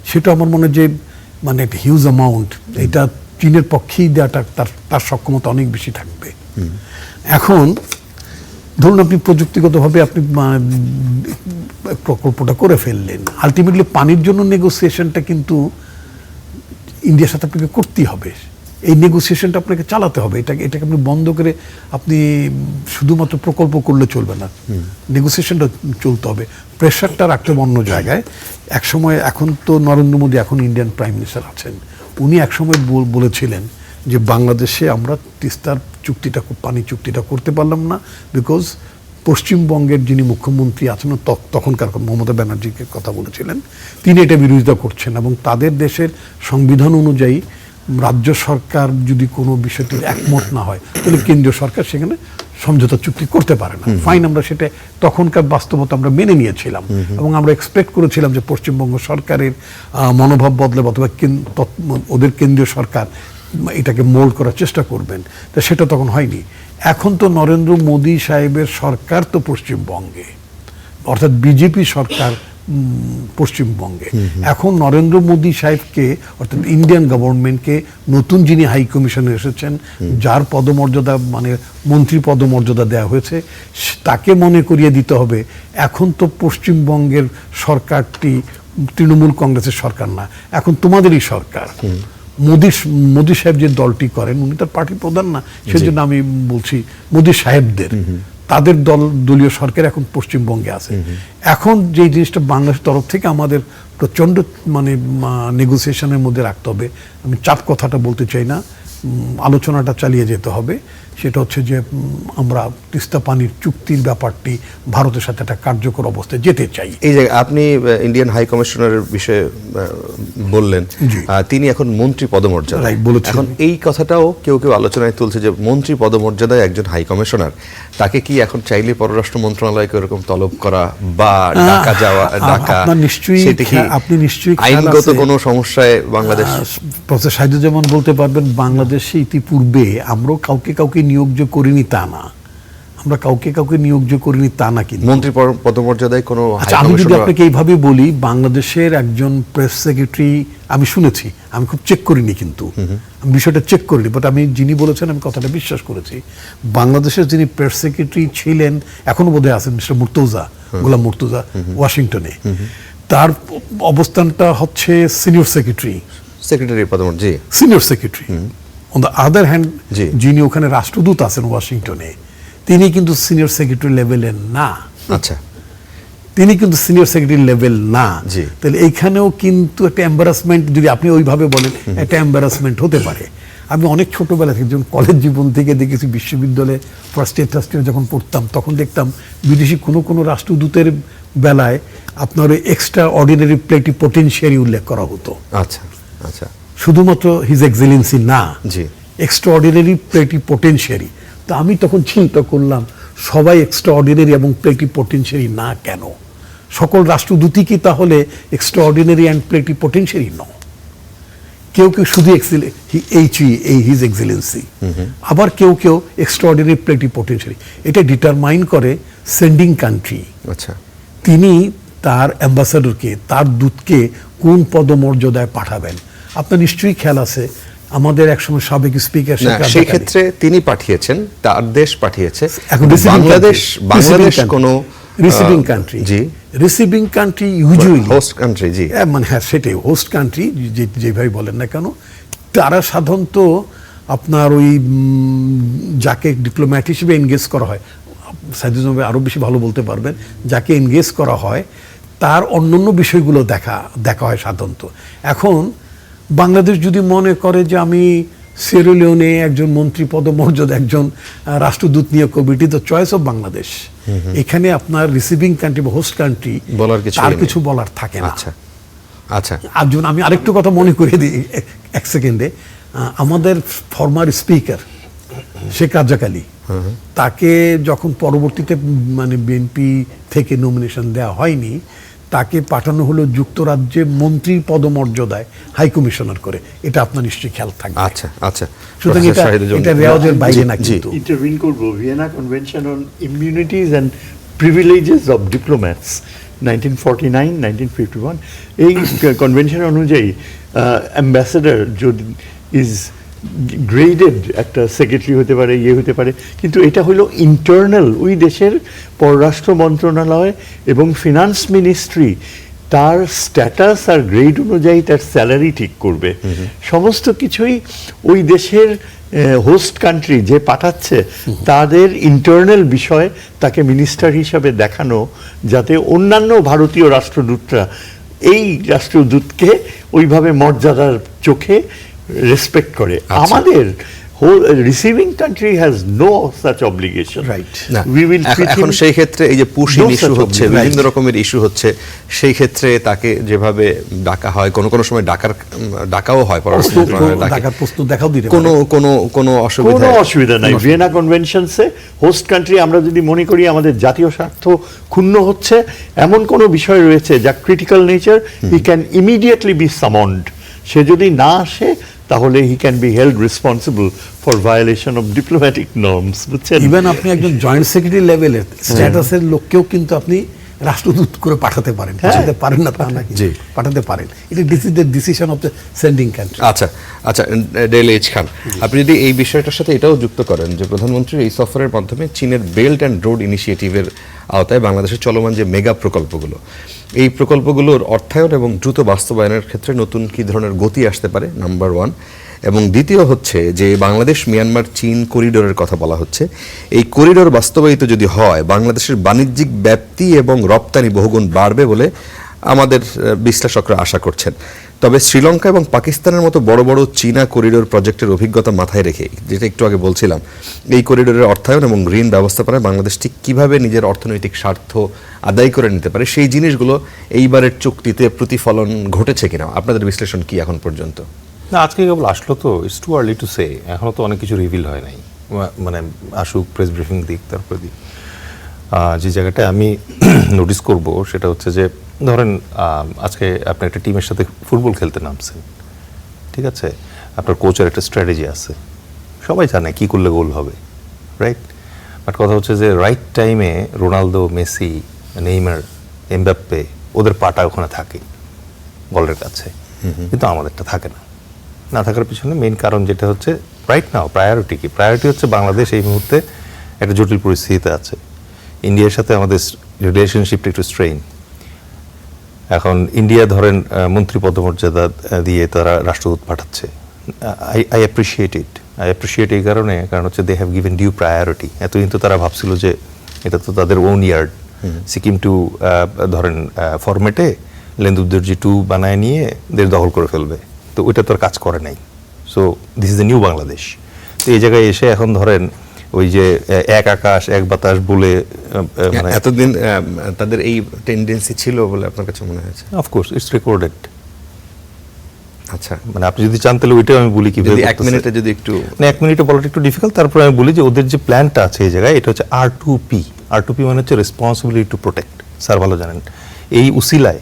সেটা আমার মনে যে মানে একটা হিউজ অ্যামাউন্ট, এটা চীনের পক্ষেই দেওয়াটা তার সক্ষমতা অনেক বেশি থাকবে। এখন ধরুন আপনি প্রযুক্তিগতভাবে আপনি প্রকল্পটা করে ফেললেন, আলটিমেটলি পানির জন্য নেগোসিয়েশনটা কিন্তু ইন্ডিয়ার সাথে আপনাকে করতেই হবে, এই নেগোসিয়েশনটা আপনাকে চালাতে হবে। এটাকে আপনি বন্ধ করে আপনি শুধুমাত্র প্রকল্প করলে চলবে না, নেগোসিয়েশনটা চলতে হবে, প্রেশারটা রাখতে হবে অন্য জায়গায়। একসময়, এখন তো নরেন্দ্র মোদী এখন ইন্ডিয়ান প্রাইম মিনিস্টার আছেন, উনি একসময় বলেছিলেন যে বাংলাদেশে আমরা তিস্তার চুক্তিটা, পানি চুক্তিটা করতে পারলাম না বিকজ পশ্চিমবঙ্গের যিনি মুখ্যমন্ত্রী আছেন তখনকার মমতা ব্যানার্জিকে কথা বলেছিলেন, তিনি এটা বিরোধিতা করছেন এবং তাদের দেশের সংবিধান অনুযায়ী রাজ্য সরকার যদি কোনো বিষয়টির একমত না হয় তাহলে কেন্দ্রীয় সরকার সেখানে সমঝোতা চুক্তি করতে পারে না। ফাইন, আমরা সেটা তখনকার বাস্তবতা আমরা মেনে নিয়েছিলাম এবং আমরা এক্সপেক্ট করেছিলাম যে পশ্চিমবঙ্গ সরকারের মনোভাব বদলাবে অথবা ওদের কেন্দ্রীয় সরকার এটাকে মোল্ড করার চেষ্টা করবেন, তা সেটা তখন হয়নি। এখন তো নরেন্দ্র মোদী সাহেবের সরকার তো পশ্চিমবঙ্গে, অর্থাৎ বিজেপি সরকার পশ্চিমবঙ্গে। এখন নরেন্দ্র মোদী সাহেবকে, অর্থাৎ ইন্ডিয়ান গভর্নমেন্টকে নতুন যিনি হাই কমিশনে এসেছেন, যার পদমর্যাদা মানে মন্ত্রী পদমর্যাদা দেওয়া হয়েছে, তাকে মনে করিয়ে দিতে হবে এখন তো পশ্চিমবঙ্গের সরকারটি তৃণমূল কংগ্রেসের সরকার না, এখন তোমাদেরই সরকার। মোদী সাহেব যে দলটি করেন, উনি তার পার্টির প্রধান না, সেজন্য আমি বলছি মোদী সাহেবদের, তাদের দলীয় সরকার এখন পশ্চিমবঙ্গে আছে। এখন যে জিনিসটা বাংলাদেশের তরফ থেকে আমাদের প্রচণ্ড মানে নেগোসিয়েশনের মধ্যে রাখতে হবে, আমি চাপ কথাটা বলতে চাই না, আলোচনাটা চালিয়ে যেতে হবে, সেটা হচ্ছে যে আমরা তিস্তা পানির চুক্তির ব্যাপারটি ভারতের সাথে একটা কার্যকর অবস্থায় যেতে চাই। এই যে আপনি ইন্ডিয়ান হাই কমিশনারের বিষয়ে বললেন, তিনি এখন মন্ত্রী পদমর্যাদা বলেছেন। এখন এই কথাটাও কেউ কেউ আলোচনায় তুলছে যে মন্ত্রী পদমর্যাদায় একজন হাই কমিশনার, তাকে কি এখন চাইলে পররাষ্ট্র মন্ত্রণালয়কে এরকম তলব করা বা ডাকা যাওয়া, ডাকা, সেটা কি আপনি নিশ্চয়ই আইনগত কোনো সমস্যায় বাংলাদেশ? প্রফেসর শাহিদুজ্জামান বলতে পারবেন, বাংলাদেশে ইতিপূর্বে আমরাও কাউকে নিয়োগ্য করিনি তা না, আমরা কাউকে নিয়োগ্য করিনি তা না, কিন্তু মন্ত্রী পদমর্যাদায় কোনো আমি যদি আপনাকে এইভাবে বলি, বাংলাদেশের একজন প্রেস সেক্রেটারি আমি শুনেছি, আমি খুব চেক করিনি, কিন্তু আমি বিষয়টা চেক করিনি, বাট আমি যিনি বলেছেন আমি কথাটা বিশ্বাস করেছি। বাংলাদেশের যিনি প্রেস সেক্রেটারি ছিলেন, এখনো বোধহয় আছেন, মিস্টার মুর্তজা, গোলাম মুর্তজা, ওয়াশিংটনে, তার অবস্থানটা হচ্ছে সিনিয়র সেক্রেটারি পদমর্যাদা, senior secretary. On the other hand, যিনি ওখানে রাষ্ট্রদূত আছেন ওয়াশিংটনে, তিনি কিন্তু সিনিয়র সেক্রেটারি লেভেলের না। আচ্ছা, তিনি কিন্তু সিনিয়র সেক্রেটারি লেভেল না। তাহলে এইখানেও কিন্তু একটা এম্বারাসমেন্ট, যদি আপনি ওইভাবে বলেন, একটা এম্বারাসমেন্ট হতে পারে। আমি অনেক ছোটবেলা থেকে, যখন কলেজ জীবন থেকে দেখেছি, বিশ্ববিদ্যালয়ে ফার্স্ট ইয়ার টার্স্ট ইয়ার যখন পড়তাম, তখন দেখতাম বিদেশি কোনো রাষ্ট্রদূতের বেলায় আপনার ওই এক্সট্রা অর্ডিনারি প্লেটিপোটেনশিয়ারি উল্লেখ করা হতো। আচ্ছা আচ্ছা, শুধুমাত্র হিজ এক্সেলেন্সি না, এক্সট্রা অর্ডিনারি প্লেটিপোটেনশিয়ারি। তো আমি তখন চিন্তা করলাম, সবাই এক্সট্রা অর্ডিনারি এবং প্লেটিপোটেনশিয়ারি না কেন? সকল রাষ্ট্রদূতই কি তাহলে এক্সট্রা অর্ডিনারি অ্যান্ড প্লেটিপোটেনশিয়ারি ন? কেউ শুধু হিজ এক্সেলেন্সি, আবার কেউ এক্সট্রা অর্ডিনারি প্লেটিপোটেনশিয়ারি। এটা ডিটারমাইন করে সেন্ডিং কান্ট্রি। আচ্ছা, তিনি তার অ্যাম্বাসাডরকে, তার দূতকে কোন পদমর্যাদায় পাঠাবেন। আপনার নিশ্চয়ই খেয়াল আছে, আমাদের একসময় সাবেক স্পিকার, সেই ক্ষেত্রে তিনি পাঠিয়েছেন, তার দেশ পাঠিয়েছে, এখন বাংলাদেশ কোনো receiving country, receiving country usually host country, জি মানে হ্যাঁ, সেটাই হোস্ট কান্ট্রি, যেভাবে বলেন না কেন, তারা সাধারণত আপনার ওই যাকে ডিপ্লোম্যাট হিসেবে এনগেজ করা হয়, সাইদুজ্জামান আরও বেশি ভালো বলতে পারবেন, যাকে এনগেজ করা হয় তার অন্যান্য বিষয়গুলো দেখা হয় সাধারণত। এখন বাংলাদেশ যদি মনে করে যে আমি সিয়েরা একজন মন্ত্রী পদমর্যাদা একজন রাষ্ট্রদূত নিয়োগ করবো, it is the choice of Bangladesh. এখানে আপনার রিসিভিং কান্ট্রি বা হোস্ট কান্ট্রি তার কিছু বলার থাকে না। আচ্ছা আচ্ছা, আর যখন আমি আরেকটু কথা মনে করিয়ে দিই এক সেকেন্ডে, আমাদের ফরমার স্পিকার শেখ রাজ্জাক আলী, তাকে যখন পরবর্তীতে মানে বিএনপি থেকে নমিনেশন দেওয়া হয়নি, তাকে পাঠানো হলো যুক্তরাজ্যে মন্ত্রীর পদমর্যাদায় হাই কমিশনার করে। এটা আপনার নিশ্চয়ই খেয়াল থাকবে। আচ্ছা আচ্ছা, সুতরাং এটা রেওয়াজের বাইরে না। কিন্তু ইন্টারভিন করব, Vienna convention on immunities and privileges of diplomats 1949-1951, এই কনভেনশন অনুযায়ী অ্যাম্বাসেডার যদি ইজ গ্রেডেড, একটা সেক্রেটারি হতে পারে, হতে পারে, কিন্তু এটা হলো ইন্টারনাল, ওই দেশের পররাষ্ট্র মন্ত্রণালয় এবং ফিনান্স মিনিস্ট্রি তার স্ট্যাটাস আর গ্রেড অনুযায়ী তার স্যালারি ঠিক করবে। সমস্ত কিছুই ওই দেশের হোস্ট কান্ট্রি যে পাঠাচ্ছে তাদের ইন্টারনাল বিষয় তাকে মিনিস্টার হিসাবে দেখানো, যাতে অন্যান্য ভারতীয় রাষ্ট্রদূতরা এই রাষ্ট্রদূতকে ওইভাবে মর্যাদার চোখে রেসপেক্ট করে। আমাদের receiving country has no such obligation. Right. না, We will treat এখন him সেই ক্ষেত্রে এই যে পুশিং no ইস্যু such হচ্ছে, obligation. বিভিন্ন রকমের ইস্যু হচ্ছে, সেই ক্ষেত্রে তাকে যেভাবে ডাকা হয়, কোনো সময় ডাকাও হয় পররাষ্ট্র মন্ত্রণালয়ে ডাকে। ঢাকার প্রস্তুত দেখাও দিতে কোনো পারে। কোনো কোনো অসুবিধা কোনো অসুবিধা নাই। ভিয়েনা কনভেনশনসে হোস্ট কান্ট্রি আমরা যদি মনে করি আমাদের জাতীয় স্বার্থ ক্ষুণ্ণ হচ্ছে, এমন কোনো বিষয় রয়েছে যা critical nature, he can immediately be summoned. সে যদি না আসে তাহলে he can be held responsible for violation of diplomatic norms, বুঝছেন? ইভেন আপনি একজন জয়েন্ট সেক্রেটারি লেভেলের স্ট্যাটাসের লোককেও কিন্তু আপনি রাষ্ট্রদূত করে পাঠাতে পারেন। পাঠাতে পারেন না তা নাকি, পাঠাতে পারেন। এটা decision of the sending country. আচ্ছা আচ্ছা, ডেল এইচ খান, আপনি যদি এই বিষয়টার সাথে এটাও যুক্ত করেন যে প্রধানমন্ত্রীর এই সফরের মাধ্যমে চীনের বেল্ট অ্যান্ড রোড ইনিশিয়েটিভের আওতায় বাংলাদেশের চলমান যে মেগা প্রকল্পগুলো, এই প্রকল্পগুলোর অর্থায়ন এবং দ্রুত বাস্তবায়নের ক্ষেত্রে নতুন কী ধরনের গতি আসতে পারে, নাম্বার ওয়ান। এবং দ্বিতীয় হচ্ছে যে বাংলাদেশ মিয়ানমার চীন করিডোরের কথা বলা হচ্ছে, এই করিডোর বাস্তবায়িত যদি হয় বাংলাদেশের বাণিজ্যিক ব্যাপ্তি এবং রপ্তানি বহুগুণ বাড়বে বলে আমাদের বিশ্লেষকরা আশা করছেন। তবে শ্রীলঙ্কা এবং পাকিস্তানের মতো বড় বড় চীনা করিডোর প্রজেক্টের অভিজ্ঞতা মাথায় রেখে, যেটা একটু আগে বলছিলাম, এই করিডোরের অর্থায়ন এবং ঋণ ব্যবস্থাপনায় বাংলাদেশ ঠিক কীভাবে নিজের অর্থনৈতিক স্বার্থ আদায় করে নিতে পারে, সেই জিনিসগুলো এইবারের চুক্তিতে প্রতিফলন ঘটেছে কিনা, আপনাদের বিশ্লেষণ কি এখন পর্যন্ত? না, আজকে কেবল আসলো তো, it's too early to say. এখনও তো অনেক কিছু রিভিল হয় নাই, মানে আসুক, প্রেস ব্রিফিং দিক, তারপরে দিক। যে জায়গাটায় আমি নোটিস করব সেটা হচ্ছে যে ধরেন আজকে আপনি একটা টিমের সাথে ফুটবল খেলতে নামছেন, ঠিক আছে, আপনার কোচের একটা স্ট্র্যাটেজি আছে, সবাই জানে কী করলে গোল হবে, রাইট? বাট কথা হচ্ছে যে রাইট টাইমে রোনালদো, মেসি, নেইমার, এমবাপ্পে, ওদের পাটা ওখানে থাকে বলের কাছে, কিন্তু আমাদেরটা থাকে না। না থাকার পিছনে মেইন কারণ যেটা হচ্ছে রাইট নাও প্রায়োরিটি কি? প্রায়োরিটি হচ্ছে বাংলাদেশ এই মুহূর্তে একটা জটিল পরিস্থিতিতে আছে। ইন্ডিয়ার সাথে আমাদের রিলেশনশিপটা একটু স্ট্রেইন। এখন ইন্ডিয়া ধরেন মন্ত্রী পদমর্যাদা দিয়ে তারা রাষ্ট্রদূত পাঠাচ্ছে। আই অ্যাপ্রিসিয়েট এই কারণে, কারণ হচ্ছে they have given due priority. এতদিন তো তারা ভাবছিল যে এটা তো তাদের ওন ইয়ার্ড, সিকিম টু ধরেন ফরম্যাটে লেন্দুদ্দর্জি 2 বানায় নিয়ে দেশ দখল করে ফেলবে, তো ওইটা তো আর কাজ করে নাই। So this is the new Bangladesh. তো এই জায়গায় এসে এখন ধরেন ওই যে এক আকাশ এক বাতাস বলে, মানে এতদিন তাদের এই টেন্ডেন্সি ছিল বলে আপনার কাছে মনে হয়েছে? Of course it's recorded. আচ্ছা, মানে আপনি যদি চান তাহলে ওইটাও আমি বলি কি, যদি এক মিনিটে যদি একটু, না 1 মিনিটে বলাটা একটু ডিফিকাল্ট। তারপরে আমি বলি যে ওদের যে প্ল্যানটা আছে এই জায়গায়, এটা হচ্ছে R2P মানে হচ্ছে রেসপন্সিবিলিটি টু প্রোটেক্ট। স্যার ভালো জানেন, এই উসিলায়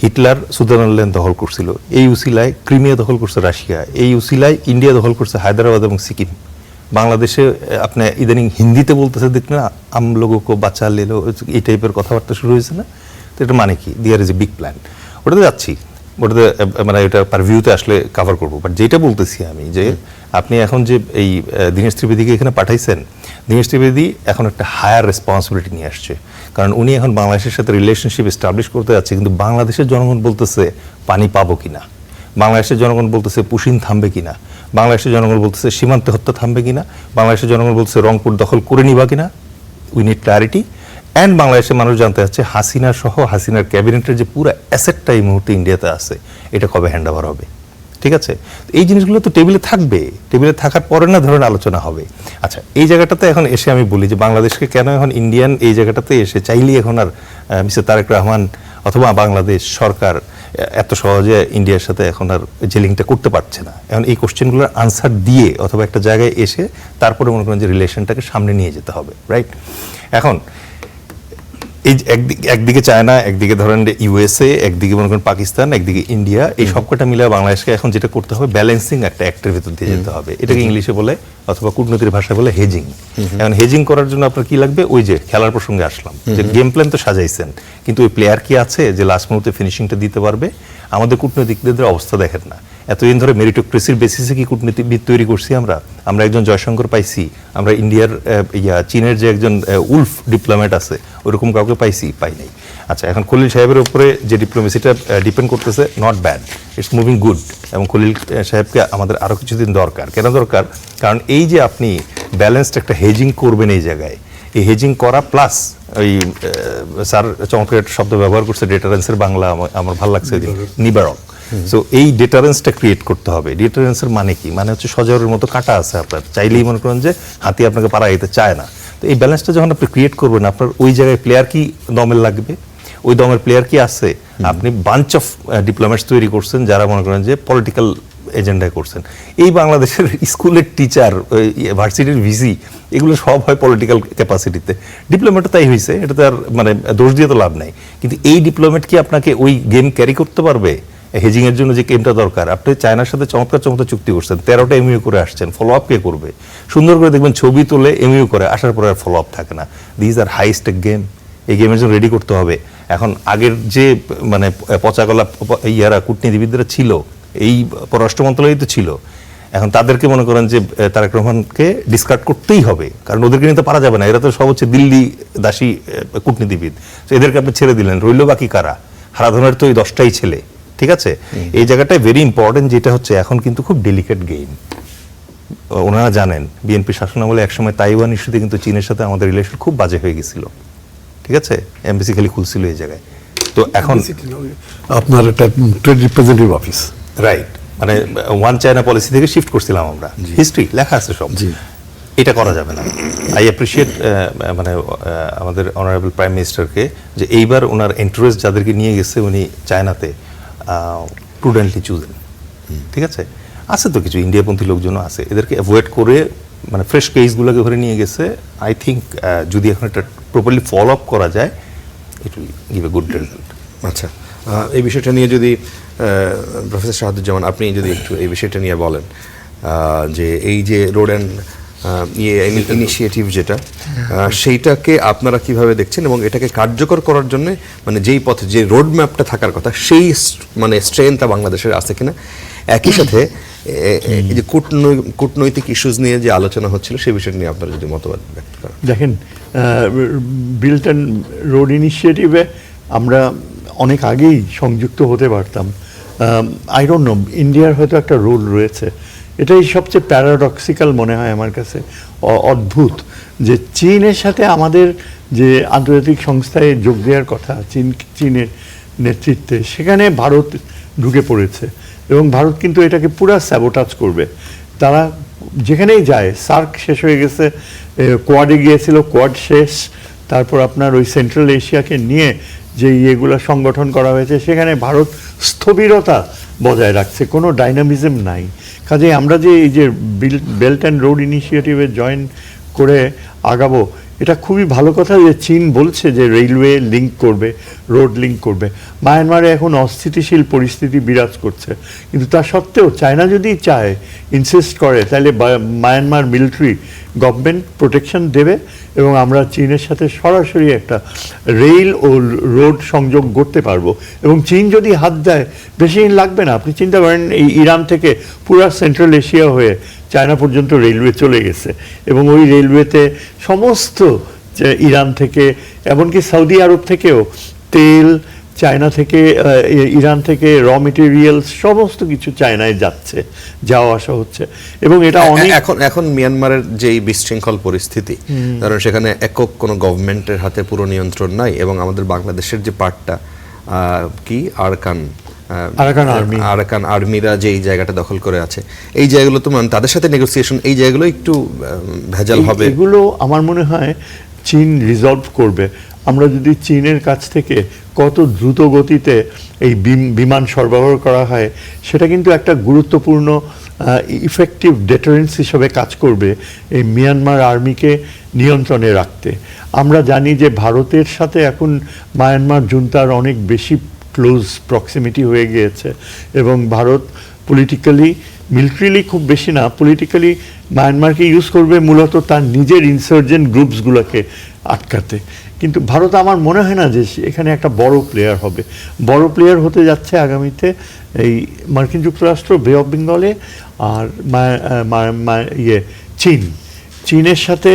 হিটলার সুদারল্যান্ড দখল করছিল, এই উসিলায় ক্রিমিয়া দখল করছে রাশিয়া, এই উসিলায় ইন্ডিয়া দখল করছে হায়দ্রাবাদ এবং সিকিম। বাংলাদেশে আপনি ইদানিং হিন্দিতে বলতেছে দেখলেন আম লোগোকে বাঁচা লেলো, এই টাইপের কথাবার্তা শুরু হয়েছে না? তো এটা মানে কি? There is a big plan. ওটাতে যাচ্ছি, ওটাতে মানে এটা পারভিউতে আসলে কভার করবো। বাট যেটা বলতেছি আমি যে আপনি এখন যে এই দীনেশ ত্রিবেদীকে এখানে পাঠাইছেন, দীনেশ ত্রিবেদী এখন একটা হায়ার রেসপন্সিবিলিটি নিয়ে আসছে, কারণ উনি এখন বাংলাদেশের সাথে রিলেশনশিপ এস্টাবলিশ করতে যাচ্ছে। কিন্তু বাংলাদেশের জনগণ বলতেছে পানি পাবো কিনা, বাংলাদেশের জনগণ বলতেছে পুশিন থামবে কিনা, বাংলাদেশের জনগণ বলতেছে সীমান্তে হত্যা থামবে কিনা, বাংলাদেশের জনগণ বলতেছে রংপুর দখল করে নিবা কিনা। We need clarity. অ্যান্ড বাংলাদেশের মানুষ জানতে চাচ্ছে হাসিনা সহ হাসিনার ক্যাবিনেটের যে পুরো অ্যাসেটটা এই মুহূর্তে ইন্ডিয়াতে আছে, এটা কবে হ্যান্ড ওভার হবে? ঠিক আছে, এই জিনিসগুলো তো টেবিলে থাকবে, টেবিলে থাকার পরে না ধরনের আলোচনা হবে। আচ্ছা, এই জায়গাটাতে এখন এসে আমি বলি যে বাংলাদেশকে কেন এখন ইন্ডিয়ান এই জায়গাটাতে এসে চাইলেই এখন আর মিস্টার তারেক রহমান অথবা বাংলাদেশ সরকার এত সহজে ইন্ডিয়ার সাথে এখন আর যে লিঙ্কটা করতে পারছে না। এখন এই কোশ্চেনগুলোর আনসার দিয়ে অথবা একটা জায়গায় এসে তারপরে মনে করেন যে রিলেশনটাকে সামনে নিয়ে যেতে হবে, রাইট? এখন এই একদিকে চায়না, একদিকে ধরেন ইউএসএ, একদিকে মনে করেন পাকিস্তান, একদিকে ইন্ডিয়া, এই সবকটা মিলে বাংলাদেশকে এখন যেটা করতে হবে ব্যালেন্সিং একটা অ্যাক্টের ভিতর দিয়ে যেতে হবে। এটাকে ইংলিশে বলে অথবা কূটনীতির ভাষায় বলে হেজিং। এখন হেজিং করার জন্য আপনার কি লাগবে? ওই যে খেলার প্রসঙ্গে আসলাম, যে গেম প্ল্যান তো সাজাইছেন, কিন্তু ওই প্লেয়ার কি আছে যে লাস্ট মুহূর্তে ফিনিশিংটা দিতে পারবে? আমাদের কূটনীতিকদের অবস্থা দেখেন না, এতদিন ধরে মেরিটোক্রেসির বেসিসে কি কূটনীতিবিদ তৈরি করছি আমরা একজন জয়শঙ্কর পাইছি, আমরা ইন্ডিয়ার চীনের যে একজন উলফ ডিপ্লোম্যাট আছে ওরকম কাউকে পাই নাই। আচ্ছা, এখন খলিল সাহেবের উপরে যে ডিপ্লোমেসিটা ডিপেন্ড করতেছে, not bad, it's moving good. এবং খলিল সাহেবকে আমাদের আরও কিছুদিন দরকার। কেন দরকার? কারণ এই যে আপনি ব্যালেন্সড একটা হেজিং করবেন এই জায়গায়, এই হেজিং করা প্লাস ওই স্যার চমৎকার একটা শব্দ ব্যবহার করছে, ডেটারেন্সের বাংলা আমার ভালো লাগছে, নিবারক। সো এই ডেটারেন্সটা ক্রিয়েট করতে হবে। ডেটারেন্সের মানে কি? মানে হচ্ছে সজরের মতো কাঁটা আছে আপনার, চাইলেই মনে করেন যে হাতি আপনাকে পাড়া দিতে চায় না। তো এই ব্যালেন্সটা যখন আপনি ক্রিয়েট করবেন, আপনার ওই জায়গায় প্লেয়ার কি দমের লাগবে, ওই দমের প্লেয়ার কি আছে, আপনি বাঞ্চ অফ ডিপ্লোম্যাটস তৈরি করছেন যারা মনে করেন যে পলিটিক্যাল এজেন্ডায় করছেন। এই বাংলাদেশের স্কুলের টিচার, ভার্সিটির ভিসি, এগুলো সব হয় পলিটিক্যাল ক্যাপাসিটিতে। ডিপ্লোম্যাটও তাই হয়েছে, এটা তো আর মানে দোষ দিয়ে তো লাভ নাই। কিন্তু এই ডিপ্লোম্যাট কি আপনাকে ওই গেম ক্যারি করতে পারবে? হেজিং এর জন্য যে গেমটা দরকার, আপনি চায়নার সাথে চমৎকার চুক্তি করছেন, 13টা এমইউ করে আসছেন, ফলো আপ কে করবে? সুন্দর করে দেখবেন ছবি তুলে এমইউ করে আসার পরে আর ফলো আপ থাকে না। This are high stake game. এই গেমের জন্য রেডি করতে হবে। এখন আগের যে মানে পচাগলা ইয়ারা কূটনীতিবিদরা ছিল, এই পররাষ্ট্র মন্ত্রণালয় তো ছিল, এখন তাদেরকে মনে করেন যে তারেক রহমানকে ডিসকার্ড করতেই হবে, কারণ ওদেরকে নিতে পারা যাবে না। এরা তো সব হচ্ছে দিল্লি দাসী কূটনীতিবিদ। তো এদেরকে আপনি ছেড়ে দিলেন, রইল বাকি কারা? হারাধনের তো ওই 10টাই ছেলে, ঠিক আছে? এই জায়গাটায় ভেরি ইম্পর্টেন্ট, যেটা হচ্ছে এখন কিন্তু খুব ডেলিকেট গেম। ওনারা জানেন বিএনপি শাসনামলে একসময় তাইওয়ান ইস্যুতে কিন্তু চীনের সাথে আমাদের রিলেশন খুব বাজে হয়ে গেছিল, ঠিক আছে? এমবিসি খালি খুলছিল এই জায়গায়। তো এখন আপনার একটা ট্রেড রিপ্রেজেন্টেটিভ অফিস, রাইট, মানে ওয়ান চায়না পলিসি থেকে শিফট করছিলাম আমরা। হিস্ট্রি লেখা আছে সব। এটা করা যাবে না। আই অ্যাপ্রিসিয়েট মানে আমাদের অনারেবল প্রাইম মিনিস্টারকে, যে এইবার ওনার ইন্টারেস্ট যাদেরকে নিয়ে গেছে উনি চায়নাতে প্রুডেন্টলি চুজেন, ঠিক আছে? আছে তো কিছু ইন্ডিয়াপন্থী লোকজনও আছে, এদেরকে অ্যাভয়েড করে মানে ফ্রেশ কেসগুলোকে ধরে নিয়ে গেছে। আই থিঙ্ক যদি এখন এটা প্রপারলি ফলো আপ করা যায়, it will give a good result. আচ্ছা, এই বিষয়টা নিয়ে যদি প্রফেসর শাহাদুজ্জামান আপনি যদি একটু এই বিষয়টা নিয়ে বলেন, যে এই যে রোড অ্যান্ড ইনিশিয়েটিভ যেটা, সেইটাকে আপনারা কিভাবে দেখছেন এবং এটাকে কার্যকর করার জন্য মানে যেই পথে যে রোড ম্যাপটা থাকার কথা, সেই মানে স্ট্রেংথটা বাংলাদেশের আছে কিনা? একই সাথে এই যে কূটনৈতিক ইস্যুজ নিয়ে যে আলোচনা হচ্ছিল, সেই বিষয়টা নিয়ে আপনারা যদি মতবাদ ব্যক্ত করেন। দেখেন, বিল্ট অ্যান্ড রোড ইনিশিয়েটিভে আমরা অনেক আগেই সংযুক্ত হতে পারতাম। আই ডোন্ট নো, ইন্ডিয়ার হয়তো একটা রোল রয়েছে। এটাই সবচেয়ে প্যারাডক্সিক্যাল মনে হয় আমার কাছে, অদ্ভুত, যে চীনের সাথে আমাদের যে আন্তর্জাতিক সংস্থায় যোগ দেওয়ার কথা, চীনের নেতৃত্বে, সেখানে ভারত ঢুকে পড়েছে এবং ভারত কিন্তু এটাকে পুরা স্যাবোটাজ করবে। তারা যেখানেই যায়, সার্ক শেষ হয়ে গেছে, কোয়াডে গিয়েছিল, কোয়াড শেষ, তারপর আপনার ওই সেন্ট্রাল এশিয়াকে নিয়ে যে ইয়েগুলো সংগঠন করা হয়েছে, সেখানে ভারত স্থবিরতা বজায় রাখছে, কোনো ডাইনামিজম নাই। কাজে আমরা যে এই যে বেল্ট অ্যান্ড রোড ইনিশিয়েটিভে জয়েন করে আগাবো, এটা খুবই ভালো কথা যে চীন বলছে যে রেলওয়ে লিঙ্ক করবে, রোড লিঙ্ক করবে। মায়ানমারে এখন অস্থিতিশীল পরিস্থিতি বিরাজ করছে, কিন্তু তা সত্ত্বেও চায়না যদি চায়, ইনসিস্ট করে, তাহলে মায়ানমার মিলিটারি গভর্নমেন্ট প্রোটেকশন দেবে এবং আমরা চীনের সাথে সরাসরি একটা রেল ও রোড সংযোগ করতে পারবো। এবং চীন যদি হাত দেয়, বেশি দিন লাগবে না। আপনি চিন্তা করেন, এই ইরান থেকে পুরা সেন্ট্রাল এশিয়া হয়ে চায়না পর্যন্ত রেলওয়ে চলে গেছে এবং ওই রেলওয়েতে সমস্ত ইরান থেকে, এমনকি সৌদি আরব থেকেও তেল, চায়না থেকে, ইরান থেকে র মেটেরিয়ালস, সমস্ত কিছু চায়নায় যাচ্ছে, যাওয়া আসা হচ্ছে। এবং এটা অনেক এখন মিয়ানমারের যে বিশৃঙ্খল পরিস্থিতি, কারণ সেখানে একক কোনো গভর্নমেন্টের হাতে পুরো নিয়ন্ত্রণ নাই, এবং আমাদের বাংলাদেশের যে পার্টটা কি আরাকান আর্মিরা যে এই জায়গাটা দখল করে আছে, এই জায়গাগুলো তো মানে তাদের সাথে নেগোসিয়েশন, এই জায়গাগুলো একটু ভেজাল হবে। এগুলো আমার মনে হয় চীন রিজলভ করবে। আমরা যদি চীনের কাছ থেকে কত দ্রুত গতিতে এই বিমান সরবরাহ করা হয়, সেটা কিন্তু একটা গুরুত্বপূর্ণ ইফেক্টিভ ডেটারেন্স হিসেবে কাজ করবে এই মিয়ানমার আর্মিকে নিয়ন্ত্রণে রাখতে। আমরা জানি যে ভারতের সাথে এখন মায়ানমার জুন্তার অনেক বেশি ক্লোজ প্রক্সিমিটি হয়ে গিয়েছে এবং ভারত পলিটিক্যালি, মিলিটারিলি খুব বেশি না, পলিটিক্যালি মায়ানমারকে ইউজ করবে মূলত তার নিজের ইনসার্জেন্ট গ্রুপসগুলোকে আটকাতে। কিন্তু ভারত আমার মনে হয় না যে এখানে একটা বড় প্লেয়ার হবে। বড় প্লেয়ার হতে যাচ্ছে আগামীতে এই মার্কিন যুক্তরাষ্ট্র, বে অফ বেঙ্গলে, আর চীনের সাথে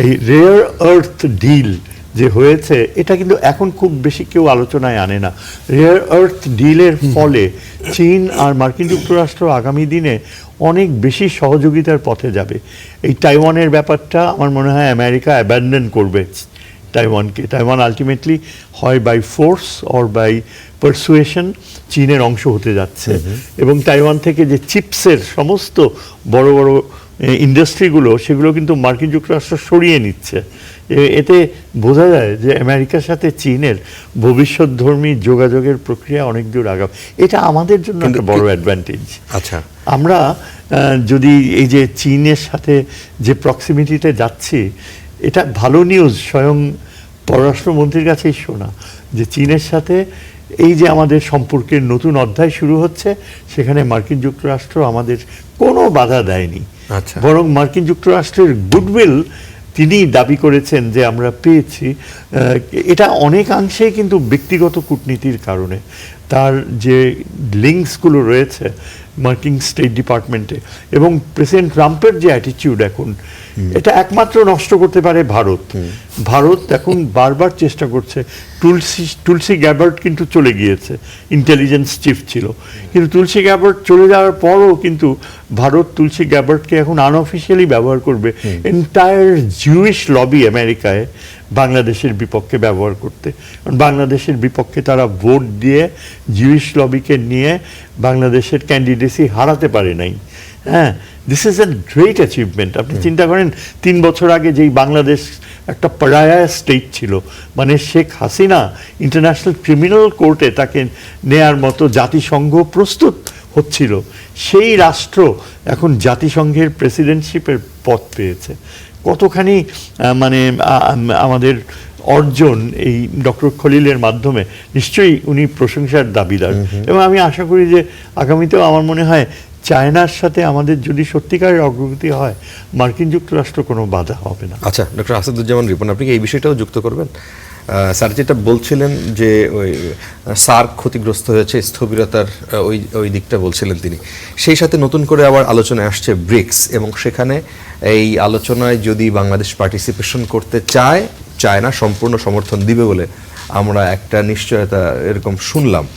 এই রেয়ার আর্থ ডিল যে হয়েছে, এটা কিন্তু এখন খুব বেশি কেউ আলোচনায় আনে না। রেয়ার আর্থ ডিলের ফলে চীন আর মার্কিন যুক্তরাষ্ট্র আগামী দিনে অনেক বেশি সহযোগিতার পথে যাবে। এই তাইওয়ানের ব্যাপারটা আমার মনে হয় আমেরিকা অ্যাবান্ডন করবে তাইওয়ানকে। তাইওয়ান আলটিমেটলি হয় by force or by persuasion চীনের অংশ হতে যাচ্ছে, এবং তাইওয়ান থেকে যে চিপসের সমস্ত বড় বড় ইন্ডাস্ট্রিগুলো, সেগুলো কিন্তু মার্কিন যুক্তরাষ্ট্র সরিয়ে নিচ্ছে। এতে বোঝা যায় যে আমেরিকার সাথে চীনের ভবিষ্যৎধর্মী যোগাযোগের প্রক্রিয়া অনেক দূর আগাম। এটা আমাদের জন্য একটা বড় অ্যাডভান্টেজ। আচ্ছা, আমরা যদি এই যে চীনের সাথে যে প্রক্সিমিটিতে যাচ্ছি, এটা ভালো নিউজ স্বয়ং পররাষ্ট্রমন্ত্রীর কাছেই শোনা যে চীনের সাথে এই যে আমাদের সম্পর্কের নতুন অধ্যায় শুরু হচ্ছে, সেখানে মার্কিন যুক্তরাষ্ট্র আমাদের কোনো বাধা দেয়নি। আচ্ছা। বরং মার্কিন যুক্তরাষ্ট্রের গুডউইল তিনি দাবি করেছেন যে আমরা পেয়েছি। এটা অনেকাংশে কিন্তু ব্যক্তিগত কূটনীতির কারণে, তার যে লিঙ্কসগুলো রয়েছে মার্কিন স্টেট ডিপার্টমেন্টে, এবং প্রেসিডেন্ট ট্রাম্পের যে অ্যাটিটিউড এখন, এটা একমাত্র নষ্ট করতে পারে ভারত। ভারত এখন বারবার চেষ্টা করছে। তুলসী গ্যাবার্ট কিন্তু চলে গিয়েছে, ইন্টেলিজেন্স চিফ ছিল, কিন্তু তুলসী গ্যাবার্ট চলে যাওয়ার পরও কিন্তু ভারত তুলসী গ্যাবার্টকে এখন আনঅফিসিয়ালি ব্যবহার করবে এন্টায়ার জুইশ লবি আমেরিকায় বাংলাদেশের বিপক্ষে ব্যবহার করতে। কারণ বাংলাদেশের বিপক্ষে তারা ভোট দিয়ে জুইশ লবিকে নিয়ে বাংলাদেশের ক্যান্ডিডেসি হারাতে পারে নাই। হ্যাঁ, this is a great achievement. আপনি চিন্তা করেন 3 বছর আগে যেই বাংলাদেশ একটা পরায়া স্টেট ছিল, মানে শেখ হাসিনা ইন্টারন্যাশনাল ক্রিমিনাল কোর্টে তাকে নেয়ার মতো জাতিসংঘ প্রস্তুত হচ্ছিল, সেই রাষ্ট্র এখন জাতিসংঘের প্রেসিডেন্টশিপের পদ পেয়েছে। কতখানি মানে আমাদের অর্জন এই ডক্টর খলিলের মাধ্যমে, নিশ্চয়ই উনি প্রশংসার দাবিদার। এবং আমি আশা করি যে আগামীতেও আমার মনে হয় চায়নার সাথে আমাদের যদি সত্যিকারের অগ্রগতি হয়, মার্কিন যুক্তরাষ্ট্র কোনো বাধা হবে না। আচ্ছা, ডক্টর আসাদুজ্জামান রিপন, আপনি কি এই বিষয়টাও যুক্ত করবেন? স্যার যেটা বলছিলেন যে ওই সার্ক ক্ষতিগ্রস্ত হয়েছে, স্থবিরতার ওই দিকটা বলছিলেন তিনি, সেই সাথে নতুন করে আবার আলোচনায় আসছে ব্রিক্স, এবং সেখানে এই আলোচনায় যদি বাংলাদেশ পার্টিসিপেশন করতে চায়, চায়না সম্পূর্ণ সমর্থন দিবে বলে আমরা একটা নিশ্চয়তা এরকম শুনলাম।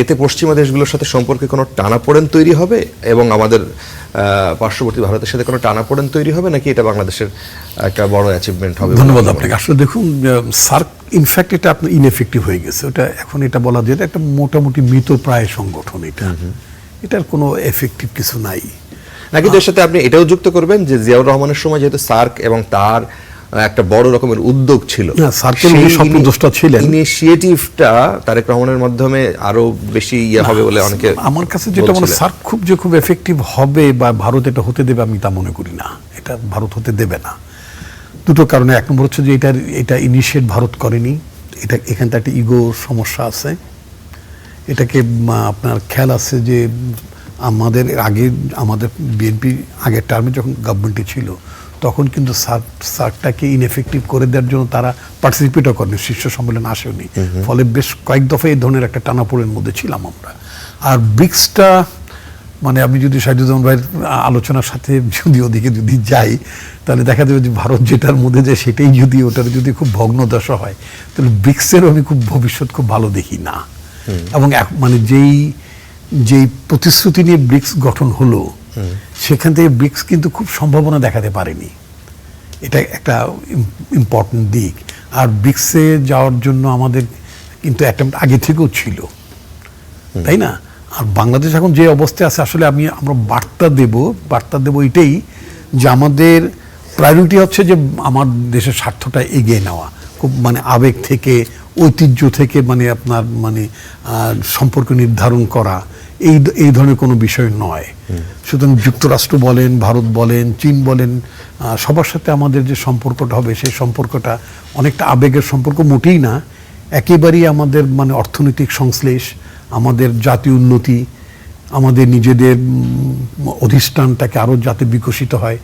এতে পশ্চিমা দেশগুলোর সাথে সম্পর্কে কোনো টানাপোড়েন তৈরি হবে এবং আমাদের পার্শ্ববর্তী ভারতের সাথে কোনো টানাপোড়েন তৈরি হবে, নাকি এটা বাংলাদেশের একটা বড় অ্যাচিভমেন্ট হবে? ধন্যবাদ আপনাকে। আসলে দেখুন, সার্ক ইনফ্যাক্ট এটা আপনার ইনএফেক্টিভ হয়ে গেছে। ওটা এখন এটা বলা যায় একটা মোটামুটি মৃতপ্রায় সংগঠন। এটার কোনো এফেক্টিভ কিছু নাই। নাকি এর সাথে আপনি এটাও যুক্ত করবেন যে জিয়াউর রহমানের সময় যেহেতু সার্ক এবং তার একটা বড় রকমের উদ্যোগ ছিল, ইনিশিয়েটিভটা তারেক রহমানের মাধ্যমে আরো বেশি ইয়ে হবে বলে অনেকে, আমার কাছে যেটা মনে, সার্ক খুব এফেক্টিভ হবে বা ভারত এটা হতে দেবে আমি তা মনে করি না। এটা ভারত হতে দেবে না দুটো কারণে। এক নম্বর হচ্ছে যে এটা ইনিশিয়েট ভারত করেনি, এটা এখানটা একটা ইগো সমস্যা আছে। এটাকে আপনার খেয়াল আছে যে আমাদের বিএনপি আগের টার্মে যখন গভর্নমেন্টে ছিল, তখন কিন্তু সার্কটাকে ইনএফেক্টিভ করে দেওয়ার জন্য তারা পার্টিসিপেটও করেনি, শীর্ষ সম্মেলন আসেনি। ফলে বেশ কয়েক দফা এই ধরনের একটা টানাপোড়ের মধ্যে ছিলাম আমরা। আর ব্রিক্সটা মানে আমি যদি সাইদুজ্জামান ভাইয়ের আলোচনার সাথে যদি ওদিকে যদি যাই, তাহলে দেখা যাবে যে ভারত যেটার মধ্যে যায় সেটাই যদি ওটার যদি খুব ভগ্নদশা হয়, তাহলে ব্রিক্সেরও আমি ভবিষ্যৎ খুব ভালো দেখি না। এবং মানে যেই প্রতিশ্রুতি নিয়ে ব্রিক্স গঠন হলো, সেখান থেকে ব্রিক্স কিন্তু খুব সম্ভাবনা দেখাতে পারেনি। এটা একটা ইম্পর্টেন্ট দিক। আর ব্রিক্সে যাওয়ার জন্য আমাদের কিন্তু অ্যাটেম্প্ট আগে থেকেও ছিল, তাই না? আর বাংলাদেশ এখন যে অবস্থায় আছে, আসলে আমরা বার্তা দেব এটাই যে আমাদের প্রায়োরিটি হচ্ছে যে আমার দেশের স্বার্থটা এগিয়ে নেওয়া, খুব মানে আবেগ থেকে, ঐতিহ্য থেকে, মানে আপনার মানে সম্পর্ক নির্ধারণ করা, এই ধরনের কোনো বিষয় নয়। সুতরাং যুক্তরাষ্ট্র বলেন, ভারত বলেন, চীন বলেন, সবার সাথে আমাদের যে সম্পর্কটা হবে, সেই সম্পর্কটা অনেকটা আবেগের সম্পর্ক মোটেই না, একেবারেই আমাদের মানে অর্থনৈতিক সংশ্লেষ, আমাদের জাতীয় উন্নতি, আমাদের নিজেদের অধিষ্ঠানটাকে আরও যাতে বিকশিত হয়,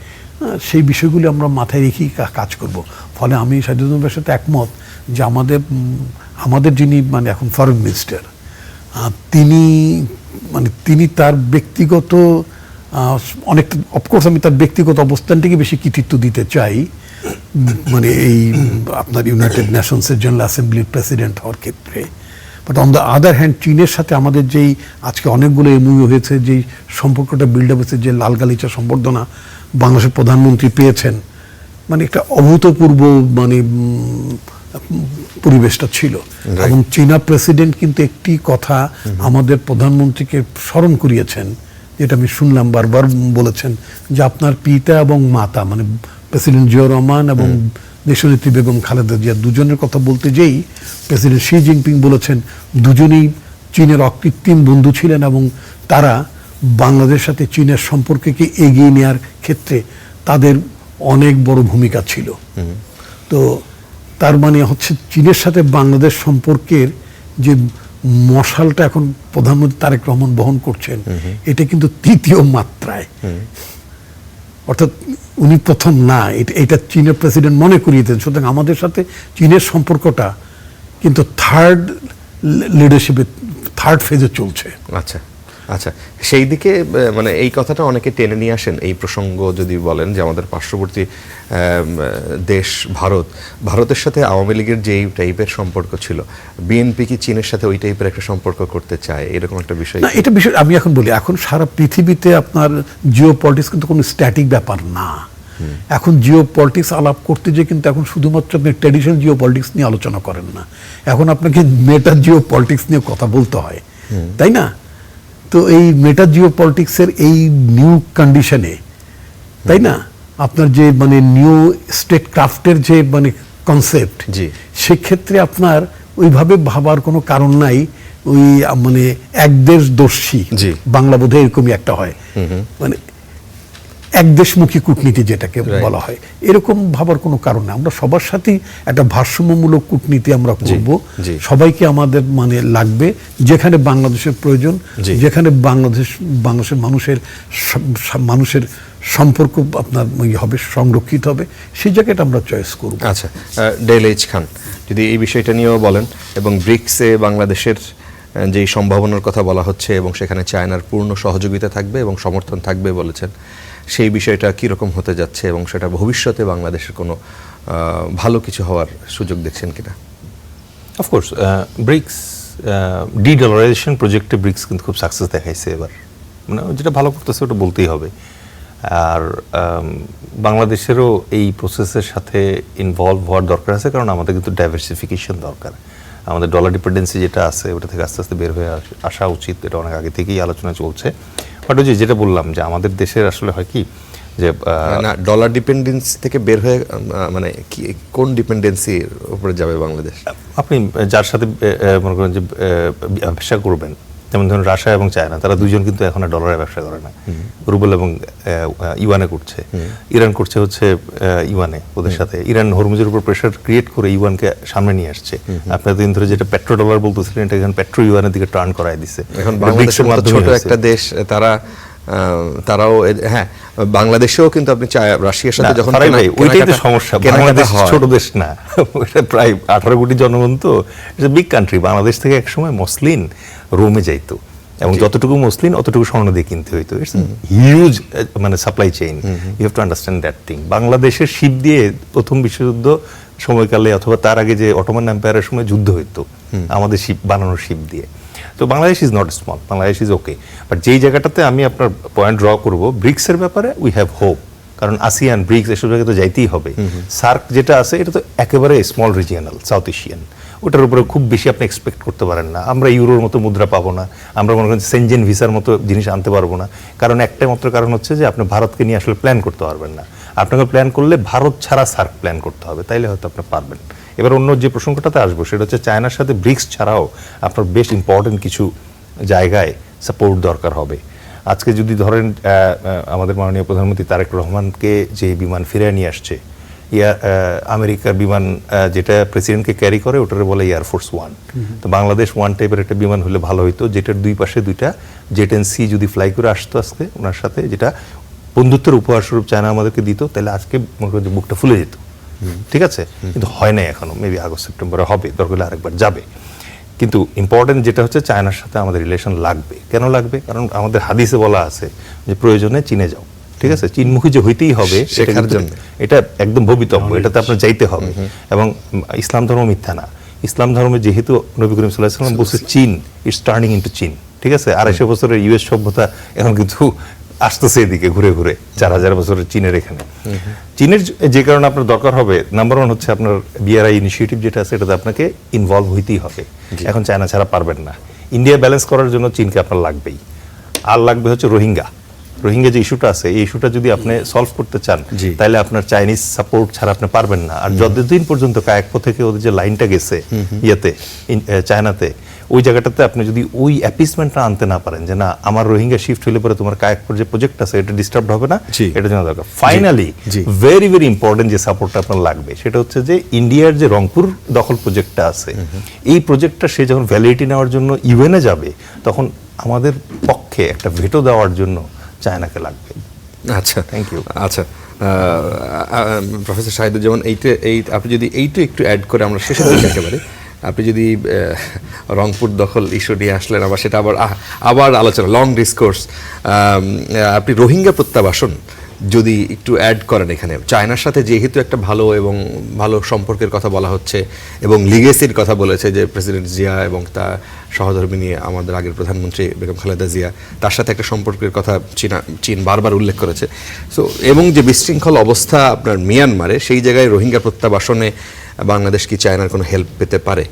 সেই বিষয়গুলি আমরা মাথায় রেখেই কাজ করব। ফলে আমি সাইদুজ্জামান ভাইয়ের সাথে একমত যে আমাদের যিনি মানে এখন ফরেন মিনিস্টার, তিনি তার ব্যক্তিগত অনেক অফকোর্স আমি তার ব্যক্তিগত অবস্থানটিকে বেশি কৃতিত্ব দিতে চাই, মানে এই আপনার ইউনাইটেড নেশনসের জেনারেল অ্যাসেম্বলির প্রেসিডেন্ট হওয়ার ক্ষেত্রে। But on the other hand চীনের সাথে আমাদের যেই আজকে অনেকগুলো এমইউ হয়েছে, যেই সম্পর্কটা বিল্ড আপ হয়েছে, যে লাল গালিচা সম্বর্ধনা বাংলাদেশের প্রধানমন্ত্রী পেয়েছেন, মানে একটা অভূতপূর্ব মানে পরিবেশটা ছিল। এবং চীনা প্রেসিডেন্ট কিন্তু একটি কথা আমাদের প্রধানমন্ত্রীকে স্মরণ করিয়েছেন, যেটা আমি শুনলাম বারবার বলেছেন, যে আপনার পিতা এবং মাতা মানে প্রেসিডেন্ট জিয়াউর রহমান এবং দেশনেত্রী বেগম খালেদা জিয়া দুজনের কথা বলতে যেই প্রেসিডেন্ট শি জিনপিং বলেছেন দুজনেই চীনের অকৃত্রিম বন্ধু ছিলেন এবং তারা বাংলাদেশের সাথে চীনের সম্পর্ককে এগিয়ে নেওয়ার ক্ষেত্রে তাদের অনেক বড় ভূমিকা ছিল। তো তার মানে হচ্ছে চীনের সাথে বাংলাদেশ সম্পর্কের যে মশালটা এখন প্রধানমন্ত্রী তারেক রহমান বহন করছেন, এটা কিন্তু তৃতীয় মাত্রায়, অর্থাৎ উনি প্রথম না, এটা চীনের প্রেসিডেন্ট মনে করিয়ে দেন। সুতরাং আমাদের সাথে চীনের সম্পর্কটা কিন্তু থার্ড লিডারশিপে, থার্ড ফেজে চলছে। আচ্ছা আচ্ছা, সেই দিকে মানে এই কথাটা অনেকে টেনে নিয়ে আসেন। এই প্রসঙ্গ যদি বলেন যে আমাদের পার্শ্ববর্তী দেশ ভারতের সাথে আওয়ামী লীগের যেই টাইপের সম্পর্ক ছিল, বিএনপি কি চীনের সাথে ওই টাইপের একটা সম্পর্ক করতে চায়, এরকম একটা বিষয়? না, এটা বিষয় আমি এখন বলি, এখন সারা পৃথিবীতে আপনার জিও পলিটিক্স কিন্তু কোনো স্ট্যাটিক ব্যাপার না। এখন জিও পলিটিক্স আলাপ করতে যে কিন্তু এখন শুধুমাত্র আপনি ট্র্যাডিশনাল জিও পলিটিক্স নিয়ে আলোচনা করেন না, এখন আপনাকে মেটা জিও পলিটিক্স নিয়ে কথা বলতে হয়, তাই না? তো এই মেটা জিও পলিটিক্সের এই নিউ কন্ডিশনে, তাই না, আপনার যে মানে নিউ স্টেট ক্রাফটের যে মানে কনসেপ্ট, সেক্ষেত্রে আপনার ওইভাবে ভাবার কোনো কারণ নাই। ওই মানে এক দেশ দর্শী বাংলা বোধহয় এরকমই একটা হয়, মানে একদেশমুখী কূটনীতি যেটাকে বলা হয়, এরকম ভাবার কোনো কারণ নেই। আমরা সবার সাথেই একটা ভারসাম্যমূলক কূটনীতি আমরা করব, সবাইকে আমাদের মানে লাগবে, যেখানে বাংলাদেশের প্রয়োজন, যেখানে বাংলাদেশের মানুষের সম্পর্ক আপনার হবে, সংরক্ষিত হবে, সেই জায়গাটা আমরা চয়েস করব। আচ্ছা, ডেল এইচ খান যদি এই বিষয়টা নিয়েও বলেন, এবং ব্রিক্সে বাংলাদেশের যেই সম্ভাবনার কথা বলা হচ্ছে এবং সেখানে চায়নার পূর্ণ সহযোগিতা থাকবে এবং সমর্থন থাকবে বলেছেন, সেই বিষয়টা কীরকম হতে যাচ্ছে এবং সেটা ভবিষ্যতে বাংলাদেশের কোনো ভালো কিছু হওয়ার সুযোগ দেখছেন কিনা? অফকোর্স ব্রিক্স ডি-ডলারাইজেশন প্রজেক্টে ব্রিক্স কিন্তু খুব সাকসেস দেখাইছে এবার, মানে যেটা ভালো করতেছে ওটা বলতেই হবে। আর বাংলাদেশেরও এই প্রসেসের সাথে ইনভলভ হওয়ার দরকার আছে, কারণ আমাদের কিন্তু ডাইভার্সিফিকেশন দরকার। আমাদের ডলার ডিপেন্ডেন্সি যেটা আছে ওটা থেকে আস্তে আস্তে বের হয়ে আসা উচিত, এটা অনেক আগে থেকেই আলোচনা চলছে। বাট ওই যেটা বললাম যে আমাদের দেশের আসলে হয় কি যে না, ডলার ডিপেন্ডেন্সি থেকে বের হয়ে মানে কি কোন ডিপেন্ডেন্সির উপরে যাবে বাংলাদেশ? আপনি যার সাথে মনে করেন যে ব্যবসা করবেন, যেমন ধরুন রাশিয়া এবং চায়না, তারা দুজন কিন্তু এখন আর ডলারে ব্যবসা করে না, রুবেল এবং ইউয়ানে করছে। ইরান করছে হচ্ছে ইউয়ানে, ওদের সাথে ইরান হরমুজের উপর প্রেশার ক্রিয়েট করে ইউয়ানকে সামনে নিয়ে আসছে। আপনার দিন ধরে যেটা পেট্রো ডলার বলতেছিলেন, এটা এখন পেট্রো ইউয়ানের দিকে টার্ন করাই দিচ্ছে। এখন বাংলাদেশের মতো ছোট একটা দেশ, তারাও হ্যাঁ, বাংলাদেশেও কিন্তু আপনি রাশিয়ার সাথে যখন ওইটাই তো সমস্যা, বাংলাদেশ ছোট দেশ না, ওইটা প্রায় 18 কোটি জনগণ, তো it's a big country. Bangladesh থেকে একসময় মসলিন রোমে যাইতো এবং যতটুকু মসলিন অতটুকু স্বর্ণ দিয়ে কিনতে হইতো। ইটস হিউজ মানে supply chain, you have to understand that thing. বাংলাদেশের শিপ দিয়ে প্রথম বিশ্বযুদ্ধ সময়কালে অথবা তার আগে যে অটোমান এম্পায়ারের সময় যুদ্ধ হইতো আমাদের শিপ বানানোর শিপ দিয়ে। তো Bangladesh is not small, Bangladesh is okay. But যেই জায়গাটাতে আমি আপনার পয়েন্ট ড্র করবো ব্রিক্সের ব্যাপারে, উই হ্যাভ হোপ, কারণ আসিয়ান ব্রিক্স এসব জায়গায় তো যাইতেই হবে। সার্ক যেটা আছে এটা তো একেবারে স্মল রিজিয়নাল সাউথ এশিয়ান, ওটার উপরে খুব বেশি আপনি এক্সপেক্ট করতে পারেন না। আমরা ইউরোর মতো মুদ্রা পাবো না, আমরা মনে করেন সেনজেন ভিসার মতো জিনিস আনতে পারবো না, কারণ একটা মাত্র কারণ হচ্ছে যে আপনি ভারতকে নিয়ে আসলে প্ল্যান করতে পারবেন না। আপনাকে প্ল্যান করলে ভারত ছাড়া সার্ক প্ল্যান করতে হবে, তাইলে হয়তো আপনি পারবেন। এবার অন্য যে প্রসঙ্গটাতে আসবো সেটা হচ্ছে চায়নার সাথে ব্রিক্স ছাড়াও আপনার বেশ ইম্পর্টেন্ট কিছু জায়গায় সাপোর্ট দরকার হবে। আজকে যদি ধরেন আমাদের মাননীয় প্রধানমন্ত্রী তারেক রহমানকে যে বিমান ফিরে নিয়ে আসছে, আমেরিকার বিমান যেটা প্রেসিডেন্টকে ক্যারি করে ওটারে বলে এয়ারফোর্স ওয়ান। তো বাংলাদেশ ওয়ান টাইপের একটা বিমান হলে ভালো হইতো, যেটার দুই পাশে দুইটা জেট এন্ড সি যদি ফ্লাই করে আসতো আজকে ওনার সাথে, যেটা বন্ধুত্বের উপহার স্বরূপ চায়না আমাদেরকে দিত, তাহলে আজকে মনে করেন যে বুকটা ফুলে যেত। ঠিক আছে, কিন্তু হয় নাই এখনো, মেবি আগস্ট সেপ্টেম্বরে হবে, দরকার হলে আরেকবার যাবে। কিন্তু ইম্পর্টেন্ট যেটা হচ্ছে চায়নার সাথে আমাদের রিলেশন লাগবে। কেন লাগবে? কারণ আমাদের হাদিসে বলা আছে যে প্রয়োজনে চীনে যাও, ঠিক আছে? চীনমুখী যে হইতেই হবে শেখার জন্য, এটা একদম ভবিতব্য, এটাতে আপনার যাইতে হবে। এবং ইসলাম ধর্ম মিথ্যা না। ইসলাম ধর্মে যেহেতু নবী করিম সাল্লাল্লাহু আলাইহি ওয়াসাল্লাম বলছে চীন ইটস টার্নিং ইনটু চীন, ঠিক আছে? 250 বছরের ইউএস সভ্যতা এখন কিন্তু আসতেছে এদিকে ঘুরে ঘুরে, 4000 বছরের চীনের এখানে। চীনের যে কারণে আপনার দরকার হবে, নাম্বার 1 হচ্ছে আপনার বিআরআই ইনিশিয়েটিভ যেটা আছে, এটাতে আপনাকে ইনভলভ হইতেই হবে। এখন চায়না ছাড়া পারবেন না। ইন্ডিয়া ব্যালেন্স করার জন্য চীনকে আপনার লাগবেই। আর লাগবে হচ্ছে রোহিঙ্গা যে ইস্যুটা আছে, এই ইস্যুটা যদি আপনি সলভ করতে চান, তাহলে আপনার চাইনিজ সাপোর্ট ছাড়া আপনি পারবেন না। আর যতদিন পর্যন্ত কায়াকপো থেকে ওদের যে লাইনটা গেছে ইয়েতে চায়নাতে, ওই জায়গাটাতে আপনি যদি ওই অ্যাপিসমেন্টটা আনতে না পারেন যে না আমার রোহিঙ্গা শিফট হলে পরে তোমার কায়াকপোর যে প্রজেক্ট আছে এটা ডিস্টার্ব হবে না, এটা জন্য দরকার। ফাইনালি ভেরি ভেরি ইম্পর্টেন্ট যে সাপোর্টটা আপনার লাগবে সেটা হচ্ছে যে ইন্ডিয়ার যে রংপুর দখল প্রজেক্টটা আছে, এই প্রজেক্টটা সে যখন ভ্যালিডিটি নেওয়ার জন্য ইউএনএ যাবে, তখন আমাদের পক্ষে একটা ভেটো দেওয়ার জন্য চায়নাকে লাগবে। আচ্ছা, থ্যাংক ইউ। আচ্ছা, প্রফেসর শাহিদুজ্জামান, আপনি যদি এইটা একটু অ্যাড করে আমরা শেষের দিকে একেবারে, আপনি যদি রংপুর দখল ইস্যু নিয়ে আসলেন, আবার সেটা আবার আলোচনা, লং ডিসকোর্স, আপনি রোহিঙ্গা প্রত্যাবাসন যদি একটু অ্যাড করেন এখানে, চায়নার সাথে যেহেতু একটা ভালো সম্পর্কের কথা বলা হচ্ছে এবং লিগেসির কথা বলেছে যে প্রেসিডেন্ট জিয়া এবং তার সহধর্মিনী আমাদের আগের প্রধানমন্ত্রী বেগম খালেদা জিয়া, তার সাথে একটা সম্পর্কের কথা চীন বারবার উল্লেখ করেছে। সো এবং যে বিশৃঙ্খল অবস্থা আপনার মিয়ানমারে, সেই জায়গায় রোহিঙ্গা প্রত্যাবাসনে বাংলাদেশ কি চায়নার কোনো হেল্প পেতে পারে?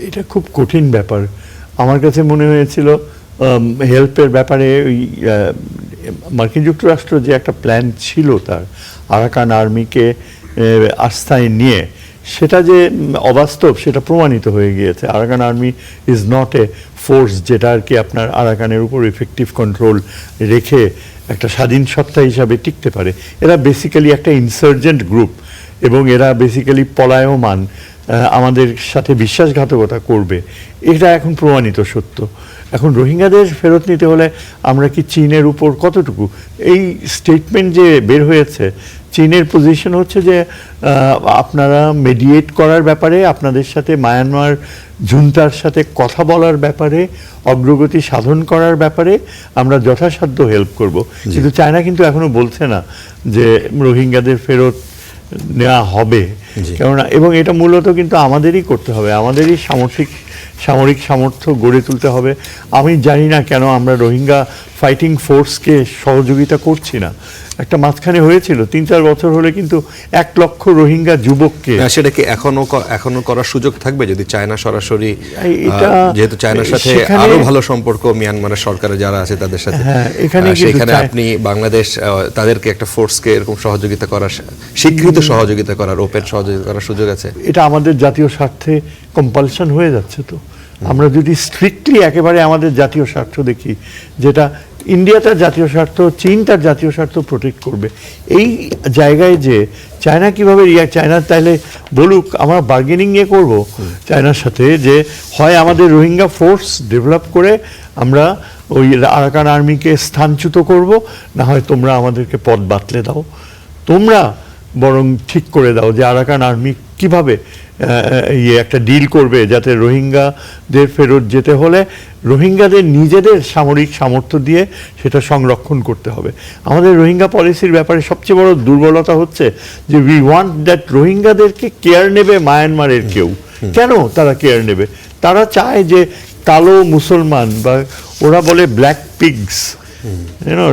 এটা খুব কঠিন ব্যাপার। আমার কাছে মনে হয়েছিল হেল্পের ব্যাপারে ওই মার্কিন যুক্তরাষ্ট্র যে একটা প্ল্যান ছিল তার আরাকান আর্মিকে আস্থায় নিয়ে, সেটা যে অবাস্তব সেটা প্রমাণিত হয়ে গিয়েছে। Arakan army is not a force যেটা আর কি আপনার আরাকানের উপর ইফেক্টিভ কন্ট্রোল রেখে একটা স্বাধীন সত্তা হিসাবে টিকতে পারে। এরা বেসিক্যালি একটা ইনসার্জেন্ট গ্রুপ এবং এরা বেসিক্যালি পলায়মান, আমাদের সাথে বিশ্বাসঘাতকতা করবে, এটা এখন প্রমাণিত সত্য। এখন রোহিঙ্গাদের ফেরত নিতে হলে আমরা কি চীনের উপর কতটুকু, এই স্টেটমেন্ট যে বের হয়েছে, চীনের পজিশন হচ্ছে যে আপনারা মেডিয়েট করার ব্যাপারে, আপনাদের সাথে মায়ানমার জুন্তার সাথে কথা বলার ব্যাপারে, অগ্রগতি সাধন করার ব্যাপারে আমরা যথাসাধ্য হেল্প করব। কিন্তু চায়না কিন্তু এখনো বলছে না যে রোহিঙ্গাদের ফেরত নেওয়া হবে, কেননা এবং এটা মূলত কিন্তু আমাদেরই করতে হবে, আমাদেরই সামরিক সামর্থ্য গড়ে তুলতে হবে। আমি জানি না কেন আমরা রোহিঙ্গা ফাইটিং ফোর্সকে সহযোগিতা করছি না। একটা মাঝখানে হয়েছিল 3-4 বছর হলে কিন্তু 1 লক্ষ রোহিঙ্গা যুবককে, সেটা কি এখনো করার সুযোগ থাকবে যদি চায়না সরাসরি, যেহেতু চায়নার সাথে আরো ভালো সম্পর্ক মিয়ানমারের সরকারে যারা আছে তাদের সাথে, সেখানে আপনি বাংলাদেশ তাদেরকে একটা ফোর্সকে এরকম সহযোগিতা করার, স্বীকৃত সহযোগিতা করার, ওপেন সহযোগিতা করার সুযোগ আছে? এটা আমাদের জাতীয় স্বার্থে কম্পালশন হয়ে যাচ্ছে। তো আমরা যদি স্ট্রিক্টলি একেবারে আমাদের জাতীয় স্বার্থ দেখি, যেটা ইন্ডিয়া তার জাতীয় স্বার্থ, চীন তার জাতীয় স্বার্থ প্রোটেক্ট করবে, এই জায়গায় যে চায়না কীভাবে চায়না তাইলে বলুক, আমরা বার্গেনিং নিয়ে করব চায়নার সাথে, যে হয় আমাদের রোহিঙ্গা ফোর্স ডেভেলপ করে আমরা ওই আরাকান আর্মিকে স্থানচ্যুত করব, না হয় তোমরা আমাদেরকে পথ বাতলে দাও, তোমরা বরং ঠিক করে দাও যে আরাকান আর্মি কীভাবে একটা ডিল করবে যাতে রোহিঙ্গাদের ফেরত যেতে হলে রোহিঙ্গাদের নিজেদের সামরিক সামর্থ্য দিয়ে সেটা সংরক্ষণ করতে হবে। আমাদের রোহিঙ্গা পলিসির ব্যাপারে সবচেয়ে বড় দুর্বলতা হচ্ছে যে উই ওয়ান্ট দ্যাট রোহিঙ্গাদেরকে কেয়ার নেবে মায়ানমারের কেউ। কেন তারা কেয়ার নেবে? তারা চায় যে কালো মুসলমান, বা ওরা বলে ব্ল্যাক পিগস,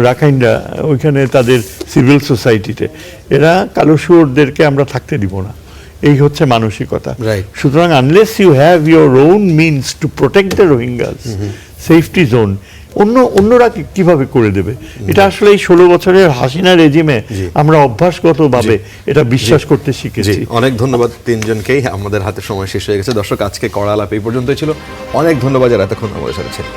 রাখাইনরা ওইখানে তাদের সিভিল সোসাইটিতে, এরা কালো শুয়োরদেরকে আমরা থাকতে দিব না, এই হচ্ছে মানসিকতা। সুতরাং unless you have your own means to protect the Rohingyas safety zone, অন্যরা কিভাবে করে দেবে? এটা আসলে এই 16 বছরের হাসিনা রেজিমে আমরা অভ্যাসগতভাবে এটা বিশ্বাস করতে শিখেছি। অনেক ধন্যবাদ তিনজনকেই। আমাদের হাতে সময় শেষ হয়ে গেছে। দর্শক, আজকে কড়া আলাপ এই পর্যন্তই ছিল। অনেক ধন্যবাদ যারা এতক্ষণ আমাদের সাথে ছিলেন।